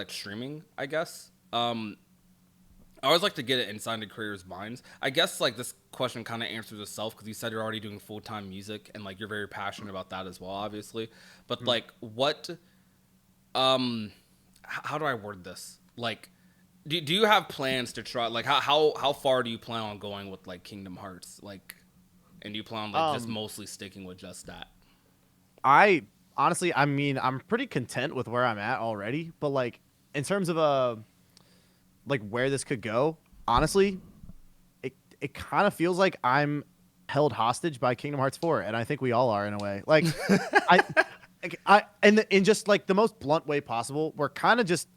streaming, I guess. I always like to get it inside the creators' minds. I guess like this question kind of answers itself because you said you're already doing full time music and like you're very passionate about that as well, obviously. But like, what? How do I word this? Like, do you have plans to try? Like, how far do you plan on going with like Kingdom Hearts? Like, and do you plan on like just mostly sticking with just that? I honestly, I mean, I'm pretty content with where I'm at already, but like in terms of like where this could go, honestly, it kind of feels like I'm held hostage by Kingdom Hearts 4, and I think we all are in a way. Like I in just like the most blunt way possible, we're kind of just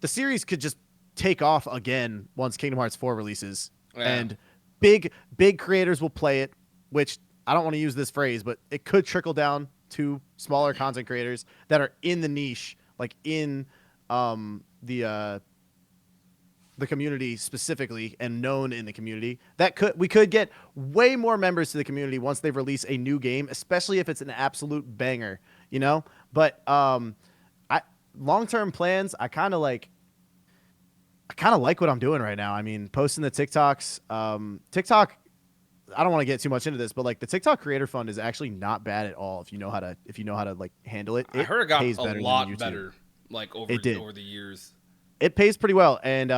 the series could just take off again once Kingdom Hearts 4 releases. Yeah. And big creators will play it, which I don't want to use this phrase, but it could trickle down to smaller content creators that are in the niche, like in the community specifically and known in the community. We could get way more members to the community once they release a new game, especially if it's an absolute banger, But I long-term plans, I kind of like what I'm doing right now. I mean, posting the TikToks, TikTok, I don't want to get too much into this, but like the TikTok creator fund is actually not bad at all if you know how to like handle it. I heard it got pays a better than lot YouTube. better, like over It did. over the years. It pays pretty well, and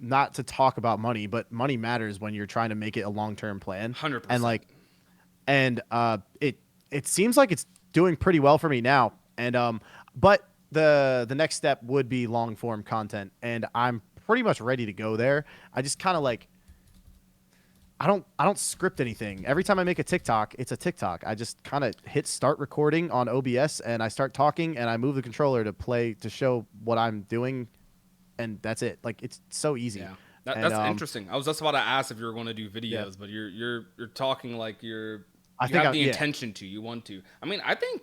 not to talk about money, but money matters when you're trying to make it a long-term plan. 100%. And like, it seems like it's doing pretty well for me now. And but the next step would be long-form content, and I'm pretty much ready to go there. I just kind of like. I don't script anything. Every time I make a TikTok, it's a TikTok. I just kind of hit start recording on OBS and I start talking and I move the controller to show what I'm doing and that's it. Like it's so easy. Yeah. And, That's interesting. I was just about to ask if you were going to do videos, yeah. but you're talking like I you think have the intention to. You want to. I mean, I think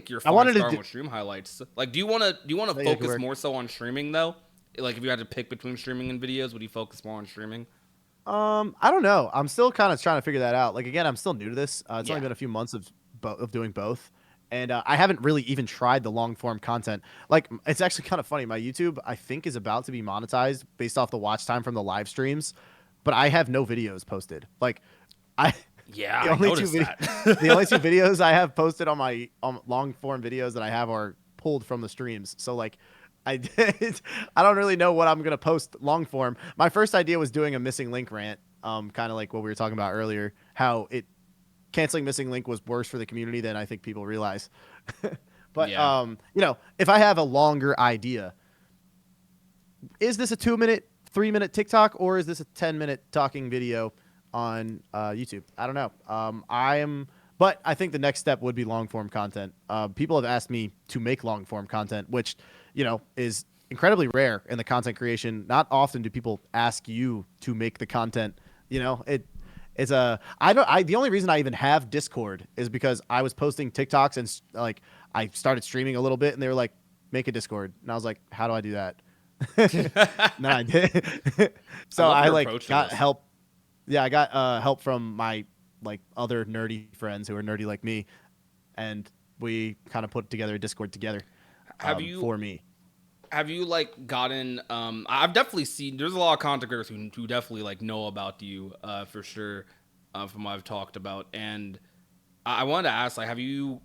you're I fine wanted to starting do, with stream highlights. Like, do you want to yeah, it could focus work. more so on streaming though? Like, if you had to pick between streaming and videos, would you focus more on streaming? I don't know. I'm still kind of trying to figure that out. Like again, I'm still new to this. It's only Yeah. been a few months of doing both, and I haven't really even tried the long form content. Like it's actually kind of funny. My YouTube, I think, is about to be monetized based off the watch time from the live streams, but I have no videos posted. Like I. Yeah, The I only noticed that. the only two videos I have posted on my long form videos that I have are pulled from the streams. So like I did, I don't really know what I'm gonna post long form. My first idea was doing a missing link rant, kind of like what we were talking about earlier, how it canceling missing link was worse for the community than I think people realize. But Yeah. you know, if I have a longer idea, is this a 2 minute, 3 minute TikTok, or is this a 10 minute talking video on YouTube? I don't know. But I think the next step would be long form content. People have asked me to make long form content, which, you know, is incredibly rare in the content creation. Not often do people ask you to make the content. You know, it's a, the only reason I even have Discord is because I was posting TikToks and like I started streaming a little bit and they were like, make a Discord. And I was like, how do I do that? And then I did. So I like got help. Yeah, I got help from my like other nerdy friends who are nerdy like me, and we kind of put together a Discord together. For me? Have you like gotten? I've definitely seen. There's a lot of content creators who definitely like know about you for sure, from what I've talked about. And I wanted to ask, like, have you?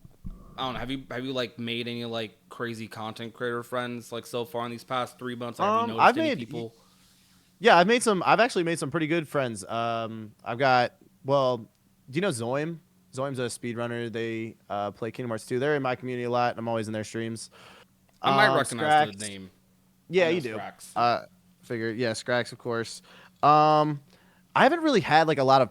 I don't know. Have you like made any like crazy content creator friends like so far in these past 3 months? Like, have you noticed any people? Yeah, I've actually made some pretty good friends. I've got, well, do you know Zoim? Zoim's a speedrunner. They play Kingdom Hearts 2. They're in my community a lot, and I'm always in their streams. I might recognize Scrax, the name. yeah, you do. Figure, yeah, Scrax, of course. I haven't really had like a lot of,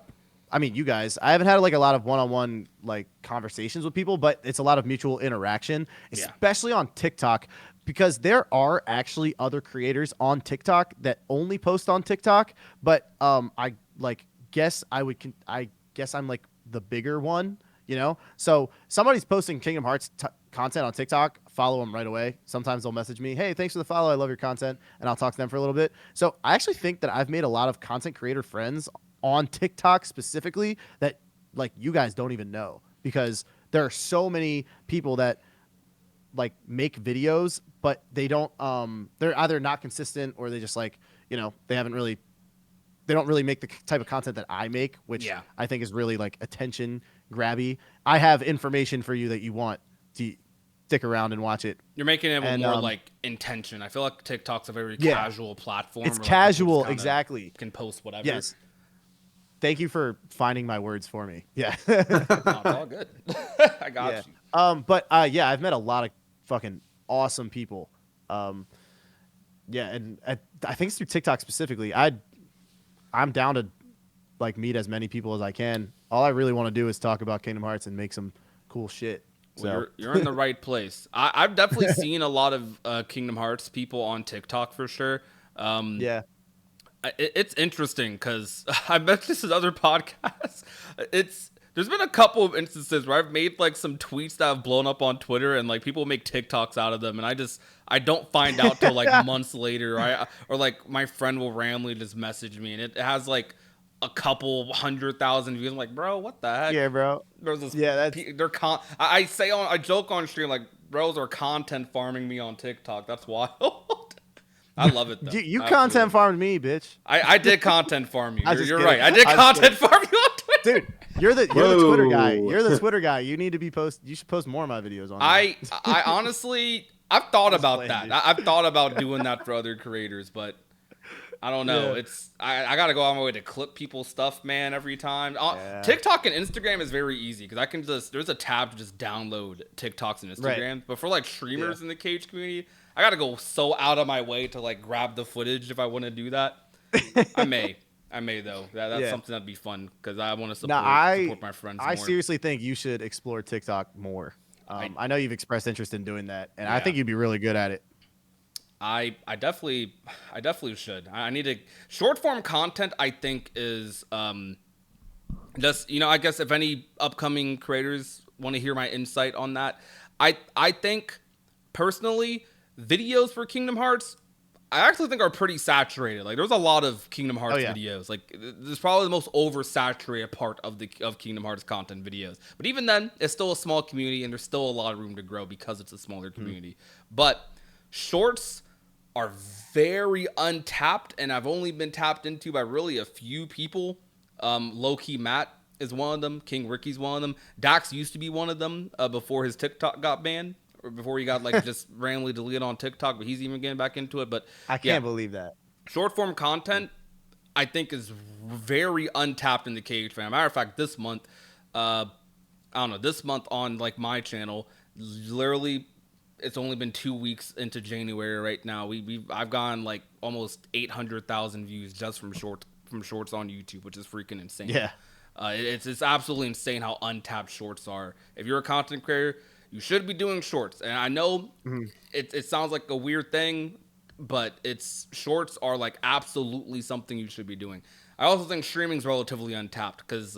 I mean, you guys, I haven't had like a lot of one-on-one like conversations with people, but it's a lot of mutual interaction, especially on TikTok, because there are actually other creators on TikTok that only post on TikTok, but I like guess I guess I'm like the bigger one, you know? So somebody's posting Kingdom Hearts content on TikTok, follow them right away. Sometimes they'll message me, hey, thanks for the follow, I love your content, and I'll talk to them for a little bit. So I actually think that I've made a lot of content creator friends on TikTok specifically that like you guys don't even know, because there are so many people that like make videos, but they don't they're either not consistent or they just like, you know, they don't really make the type of content that I make, which I think is really like attention grabby. I have information for you that you want to stick around and watch it. You're making it with more like intention. I feel like TikTok's a very casual platform. It's casual, exactly. Can post whatever. Yes. Thank you for finding my words for me. Yeah. No, it's all good. I got you. But yeah, I've met a lot of fucking awesome people. Yeah, and I think it's through TikTok specifically. I'm down to like meet as many people as I can. All I really want to do is talk about Kingdom Hearts and make some cool shit. Well, you're in the right place. I've definitely seen a lot of Kingdom Hearts people on TikTok for sure. Yeah. It's interesting because I bet this is other podcasts. There's been a couple of instances where I've made like some tweets that have blown up on Twitter and like people make TikToks out of them, and I don't find out till like months later, or like my friend will randomly just message me and it has like a couple 100,000 views. I'm like, bro, what the heck? Yeah, bro. There's this, yeah, I joke on stream like, bros are content farming me on TikTok. That's wild. I love it though. You content farmed me, bitch. I did content farm you. You're right. I did content farm you on Twitter. Dude, you're the Twitter guy. You're the Twitter guy. You need to be You should post more of my videos on. I honestly, I've thought about that. I've thought about doing that for other creators, but I don't know. Yeah. I gotta go out my way to clip people's stuff, man, every time. TikTok and Instagram is very easy because I can there's a tab to just download TikToks and Instagram. Right. But for like streamers in the Cage community, I gotta go so out of my way to like grab the footage if I want to do that. I may though. That's something that'd be fun because I want to support my friends. I seriously think you should explore TikTok more. I know you've expressed interest in doing that, and I think you'd be really good at it. I definitely should. I need to short form content. I think is just I guess if any upcoming creators want to hear my insight on that, I think personally videos for Kingdom Hearts I actually think are pretty saturated. Like there's a lot of Kingdom Hearts videos. Like this is probably the most oversaturated part of Kingdom Hearts content videos. But even then, it's still a small community and there's still a lot of room to grow because it's a smaller community. But shorts are very untapped, and I've only been tapped into by really a few people. Low Key Matt is one of them. King Ricky's one of them. Dax used to be one of them before his TikTok got banned. Or before he got like just randomly deleted on TikTok, but he's even getting back into it. But I can't believe that. Short form content, I think, is very untapped in the KH fan. Matter of fact, this month, this month on like my channel, literally, it's only been 2 weeks into January right now. I've gotten like almost 800,000 views just from shorts on YouTube, which is freaking insane. Yeah, it's absolutely insane how untapped shorts are. If you're a content creator, you should be doing shorts. And I know it sounds like a weird thing, but shorts are like absolutely something you should be doing. I also think streaming's relatively untapped because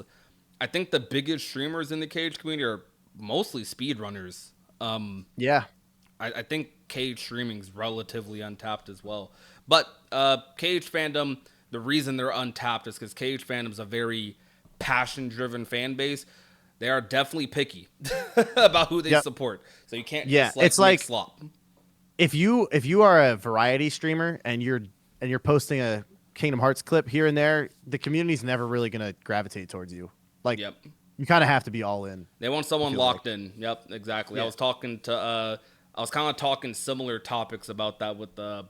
I think the biggest streamers in the KH community are mostly speedrunners. I think KH streaming's relatively untapped as well. But KH fandom, the reason they're untapped is because KH fandom's a very passion-driven fan base. They are definitely picky about who they support. So you can't just it's like slop. If you are a variety streamer and you're posting a Kingdom Hearts clip here and there, the community's never really gonna gravitate towards you. Like you kind of have to be all in. They want someone locked in. Yep, exactly. Yeah. I was kind of talking similar topics about that with a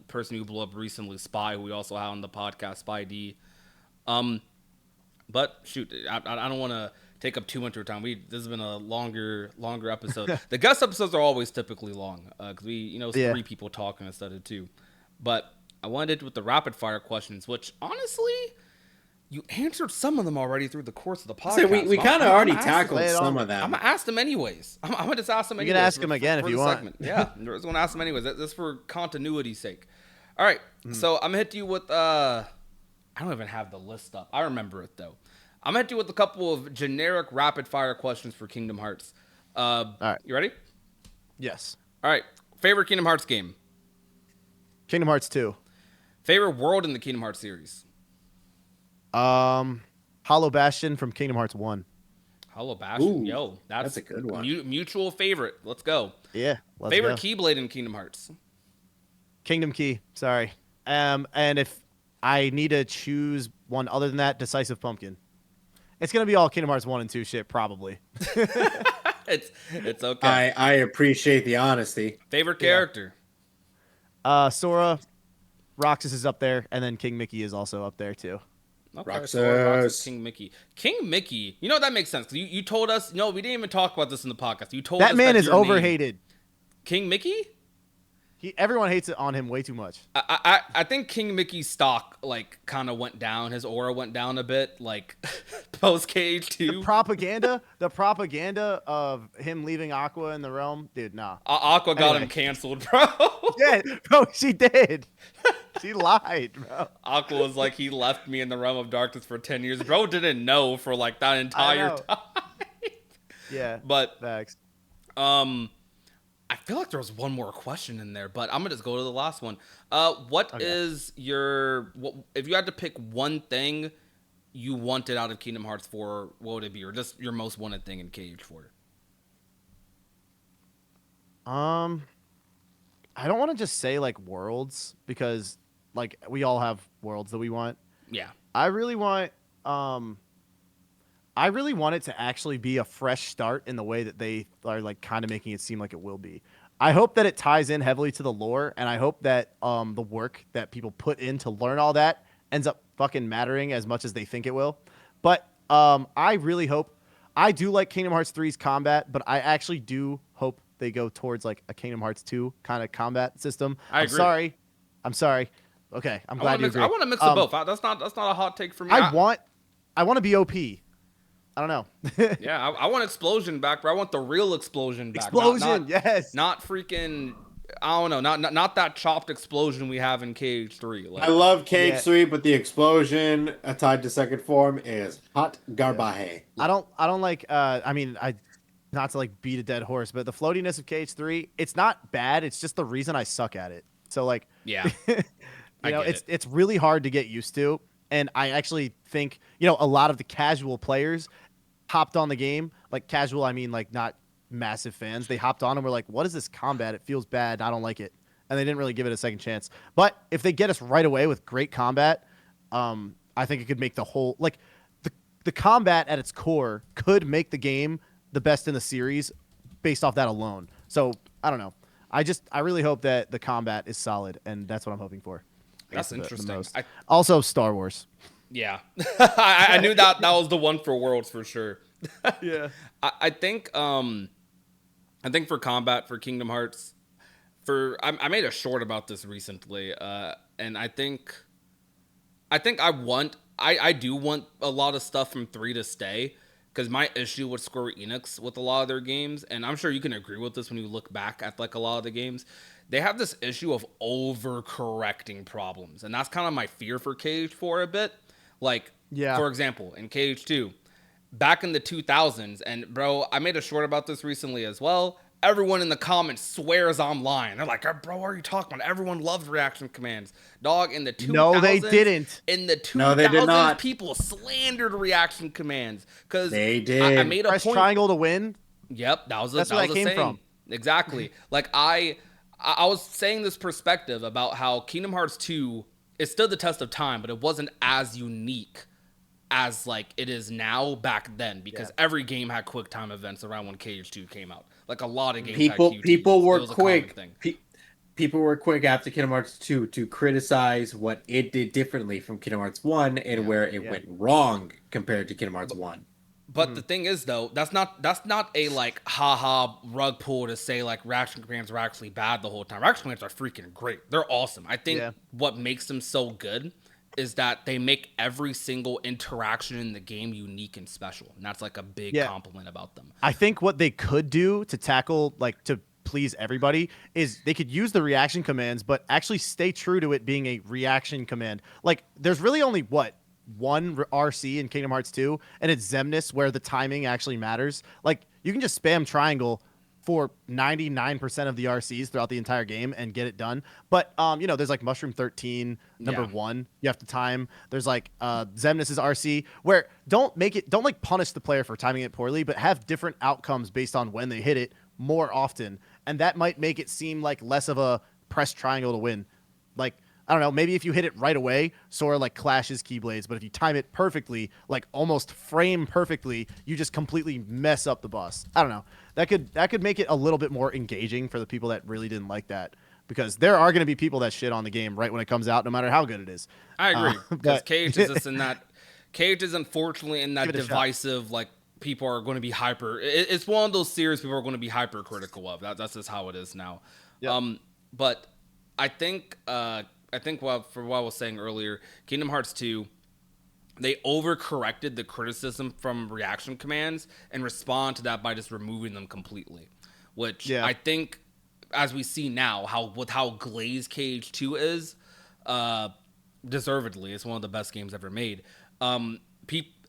person who blew up recently, Spy, who we also had on the podcast, Spy D. But shoot, I don't want to take up too much of your time. This has been a longer episode. The guest episodes are always typically long because we, it's 3 people talking instead of 2. But I wanted to with the rapid fire questions, which honestly, you answered some of them already through the course of the podcast. So we kind of already tackled some of them. I'm gonna ask them anyways. I'm gonna just ask them anyways. You can ask them again if you want. Segment. Yeah, I'm just gonna ask them anyways. That's for continuity's sake. All right, so I'm gonna hit you with I don't even have the list up. I remember it though. I'm gonna hit you with a couple of generic rapid fire questions for Kingdom Hearts. All right, you ready? Yes. All right. Favorite Kingdom Hearts game? Kingdom Hearts 2. Favorite world in the Kingdom Hearts series? Hollow Bastion from Kingdom Hearts 1. Hollow Bastion. Ooh, Yo, that's a good one. Mutual favorite. Let's go. Yeah. Favorite Keyblade in Kingdom Hearts? Kingdom Key. Sorry. And if I need to choose one other than that, Decisive Pumpkin. It's gonna be all Kingdom Hearts 1 and 2 shit, probably. It's okay. I appreciate the honesty. Favorite character? Sora, Roxas is up there, and then King Mickey is also up there too. Okay, Roxas, King Mickey. King Mickey. You know that makes sense because you told us. No, we didn't even talk about this in the podcast. You told us that man is overhated. King Mickey. Everyone hates it on him way too much. I think King Mickey's stock like kind of went down. His aura went down a bit, like post KH2. The propaganda of him leaving Aqua in the realm, dude. Nah. Aqua got him canceled, bro. Yeah, bro, she did. She lied, bro. Aqua was like, he left me in the realm of darkness for 10 years. Bro didn't know for like that entire time. Yeah, but facts. I feel like there was one more question in there, but I'm gonna just go to the last one. Is your if you had to pick one thing you wanted out of Kingdom Hearts 4, what would it be, or just your most wanted thing in KH4? I don't want to just say like worlds because like we all have worlds that we want. Yeah. I really want it to actually be a fresh start in the way that they are like kind of making it seem like it will be. I hope that it ties in heavily to the lore, and I hope that the work that people put in to learn all that ends up fucking mattering as much as they think it will. But I really hope. I do like Kingdom Hearts 3's combat, but I actually do hope they go towards like a Kingdom Hearts 2 kind of combat system. I agree. I'm sorry. Okay, I'm glad you agree. I want to mix the both. That's not a hot take for me. I want to be OP. I don't know. Yeah, I want explosion back, but I want the real explosion back. Explosion, yes. Not freaking. I don't know, not that chopped explosion we have in KH3. I Like, love Cage Yeah. 3, but the explosion tied to second form is hot Yeah. garbage. I don't like I mean I not to like beat a dead horse, but the floatiness of KH3, it's not bad. It's just the reason I suck at it. So like yeah, I get it. it's really hard to get used to. And I actually think, a lot of the casual players hopped on the game. Like casual, I mean like not massive fans. They hopped on and were like, what is this combat? It feels bad. I don't like it. And they didn't really give it a second chance. But if they get us right away with great combat, I think it could make the whole like the combat at its core could make the game the best in the series based off that alone. So I don't know. I really hope that the combat is solid, and that's what I'm hoping for. That's interesting. Also, Star Wars. Yeah, I knew that was the one for Worlds for sure. Yeah. I think for combat for Kingdom Hearts, I made a short about this recently, and I do want a lot of stuff from 3 to stay, because my issue with Square Enix with a lot of their games, and I'm sure you can agree with this when you look back at like a lot of the games, they have this issue of overcorrecting problems, and that's kind of my fear for KH4 a bit. Like, yeah. For example, in KH2, back in the 2000s, and bro, I made a short about this recently as well. Everyone in the comments swears I'm lying. They're like, bro, what are you talking about? Everyone loves reaction commands. Dog, in the 2000s. No, they didn't. In the 2000s, No, they did not. People slandered reaction commands. Because they did. I made a Press point. triangle to win. Yep, that's where I came from. Exactly. Like, I was saying this perspective about how Kingdom Hearts 2, it stood the test of time, but it wasn't as unique as like it is now back then, because every game had quick time events around when KH2 came out. Like a lot of games people were quick. People were quick after Kingdom Hearts 2 to criticize what it did differently from Kingdom Hearts 1 and where it went wrong compared to Kingdom Hearts 1. But the thing is, though, that's not a like haha rug pull to say like reaction commands are actually bad the whole time. Reaction commands are freaking great. They're awesome. I think what makes them so good is that they make every single interaction in the game unique and special. And that's like a big compliment about them. I think what they could do to tackle, like to please everybody, is they could use the reaction commands, but actually stay true to it being a reaction command. Like there's really only one RC in Kingdom Hearts 2, and it's Xemnas, where the timing actually matters. Like you can just spam triangle for 99% of the RCs throughout the entire game and get it done. But there's like Mushroom 13 number 1 you have to time. There's like Xemnas' RC, where don't like punish the player for timing it poorly, but have different outcomes based on when they hit it more often, and that might make it seem like less of a press triangle to win. Like I don't know, maybe if you hit it right away, Sora like clashes Keyblades, but if you time it perfectly, like almost frame perfectly, you just completely mess up the boss. I don't know. That could make it a little bit more engaging for the people that really didn't like that, because there are going to be people that shit on the game right when it comes out, no matter how good it is. I agree, because KH is just in that. KH is unfortunately in that divisive, like people are going to be hyper. It's one of those series people are going to be hypercritical of. That's just how it is now. Yep. But I think for what I was saying earlier, Kingdom Hearts 2, they overcorrected the criticism from reaction commands and respond to that by just removing them completely. Which I think, as we see now, how glazed KH2 is, deservedly, it's one of the best games ever made.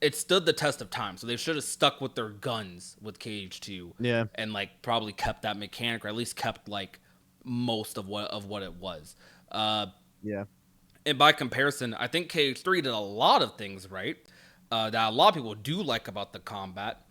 It stood the test of time, so they should have stuck with their guns with KH2. Yeah, and like probably kept that mechanic, or at least kept like most of what it was. And by comparison, I think KH3 did a lot of things right that a lot of people do like about the combat.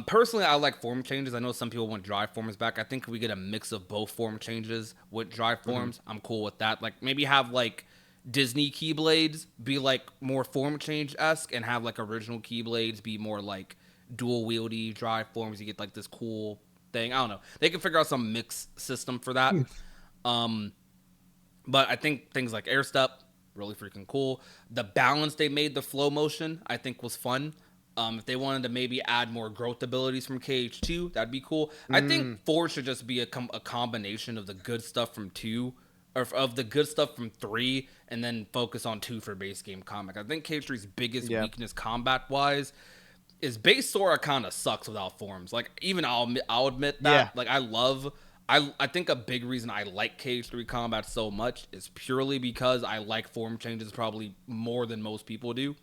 Personally, I like form changes. I know some people want dry forms back. I think if we get a mix of both form changes with dry forms, I'm cool with that. Like maybe have like Disney Keyblades be like more form change-esque, and have like original Keyblades be more like dual wieldy dry forms. You get like this cool thing. I don't know. They can figure out some mix system for that. But I think things like air step, really freaking cool. The balance they made the flow motion, I think was fun. If they wanted to maybe add more growth abilities from KH2, that'd be cool. I think 4 should just be a combination of the good stuff from 2, or of the good stuff from 3, and then focus on 2 for base game combat. I think KH3's biggest weakness combat-wise is base Sora kind of sucks without forms. Like, even I'll admit that. Like, I love I think a big reason I like KH3 combat so much is purely because I like form changes probably more than most people do.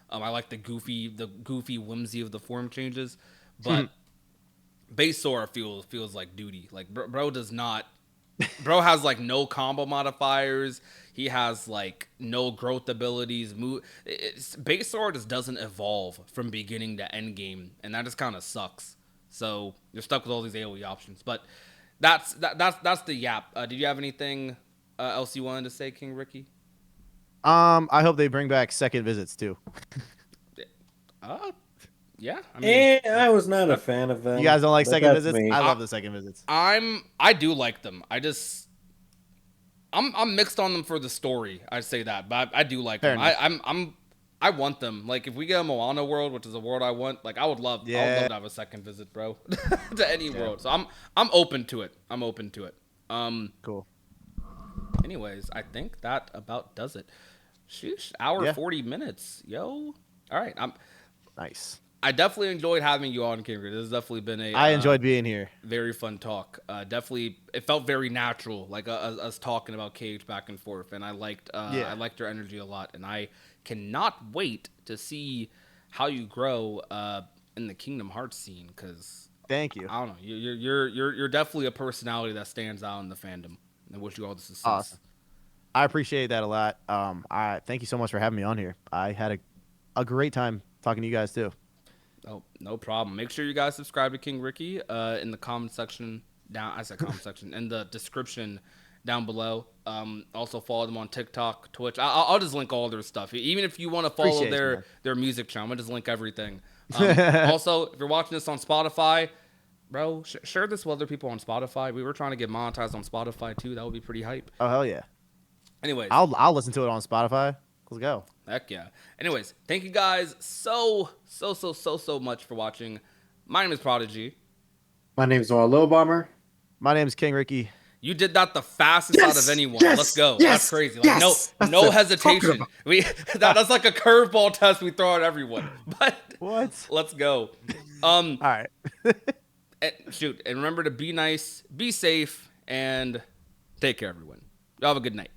I like the goofy whimsy of the form changes, but base Sora feels like duty. Like bro does not. Bro has like no combo modifiers. He has like no growth abilities. Base Sora just doesn't evolve from beginning to end game, and that just kind of sucks. So you're stuck with all these AOE options. But that's the yap. Did you have anything else you wanted to say, King Ricky? I hope they bring back second visits too. Uh, yeah. I mean, I was not a fan of them. You guys don't like but second that's visits? me. I love the second visits. I do like them. I'm mixed on them for the story. I'd say that, but I do like them. I want them. Like if we get a Moana world, which is a world I want, like I would love to have a second visit, bro, to any world. So I'm open to it. I'm open to it. Cool. Anyways, I think that about does it. Sheesh, hour 40 minutes, yo. All right, Nice. I definitely enjoyed having you on, King. This has definitely been I enjoyed being here. Very fun talk. Definitely, it felt very natural, like us talking about Cage back and forth, and I liked your energy a lot, and I cannot wait to see how you grow in the Kingdom Hearts scene. Because thank you. I don't know, you're definitely a personality that stands out in the fandom. I wish you all the success. Awesome. I appreciate that a lot. I thank you so much for having me on here. I had a great time talking to you guys too. Oh, no problem. Make sure you guys subscribe to King Ricky in the comment section down. I said comment section in the description down below. Also follow them on TikTok, Twitch. I'll just link all their stuff. Even if you want to follow their music channel, I'm gonna just link everything. Also, if you're watching this on Spotify, bro, share this with other people on Spotify. We were trying to get monetized on Spotify too. That would be pretty hype. Oh hell yeah. Anyways, I'll listen to it on Spotify. Let's go. Heck yeah. Anyways, thank you guys so much for watching. My name is Prodigy. My name is Noah Little Bomber. My name is King Ricky. You did that the fastest out of anyone. Let's go. That's crazy. Like, no hesitation. That's like a curveball test we throw at everyone. But what? Let's go. All right. Shoot, and remember to be nice, be safe, and take care, everyone. Y'all have a good night.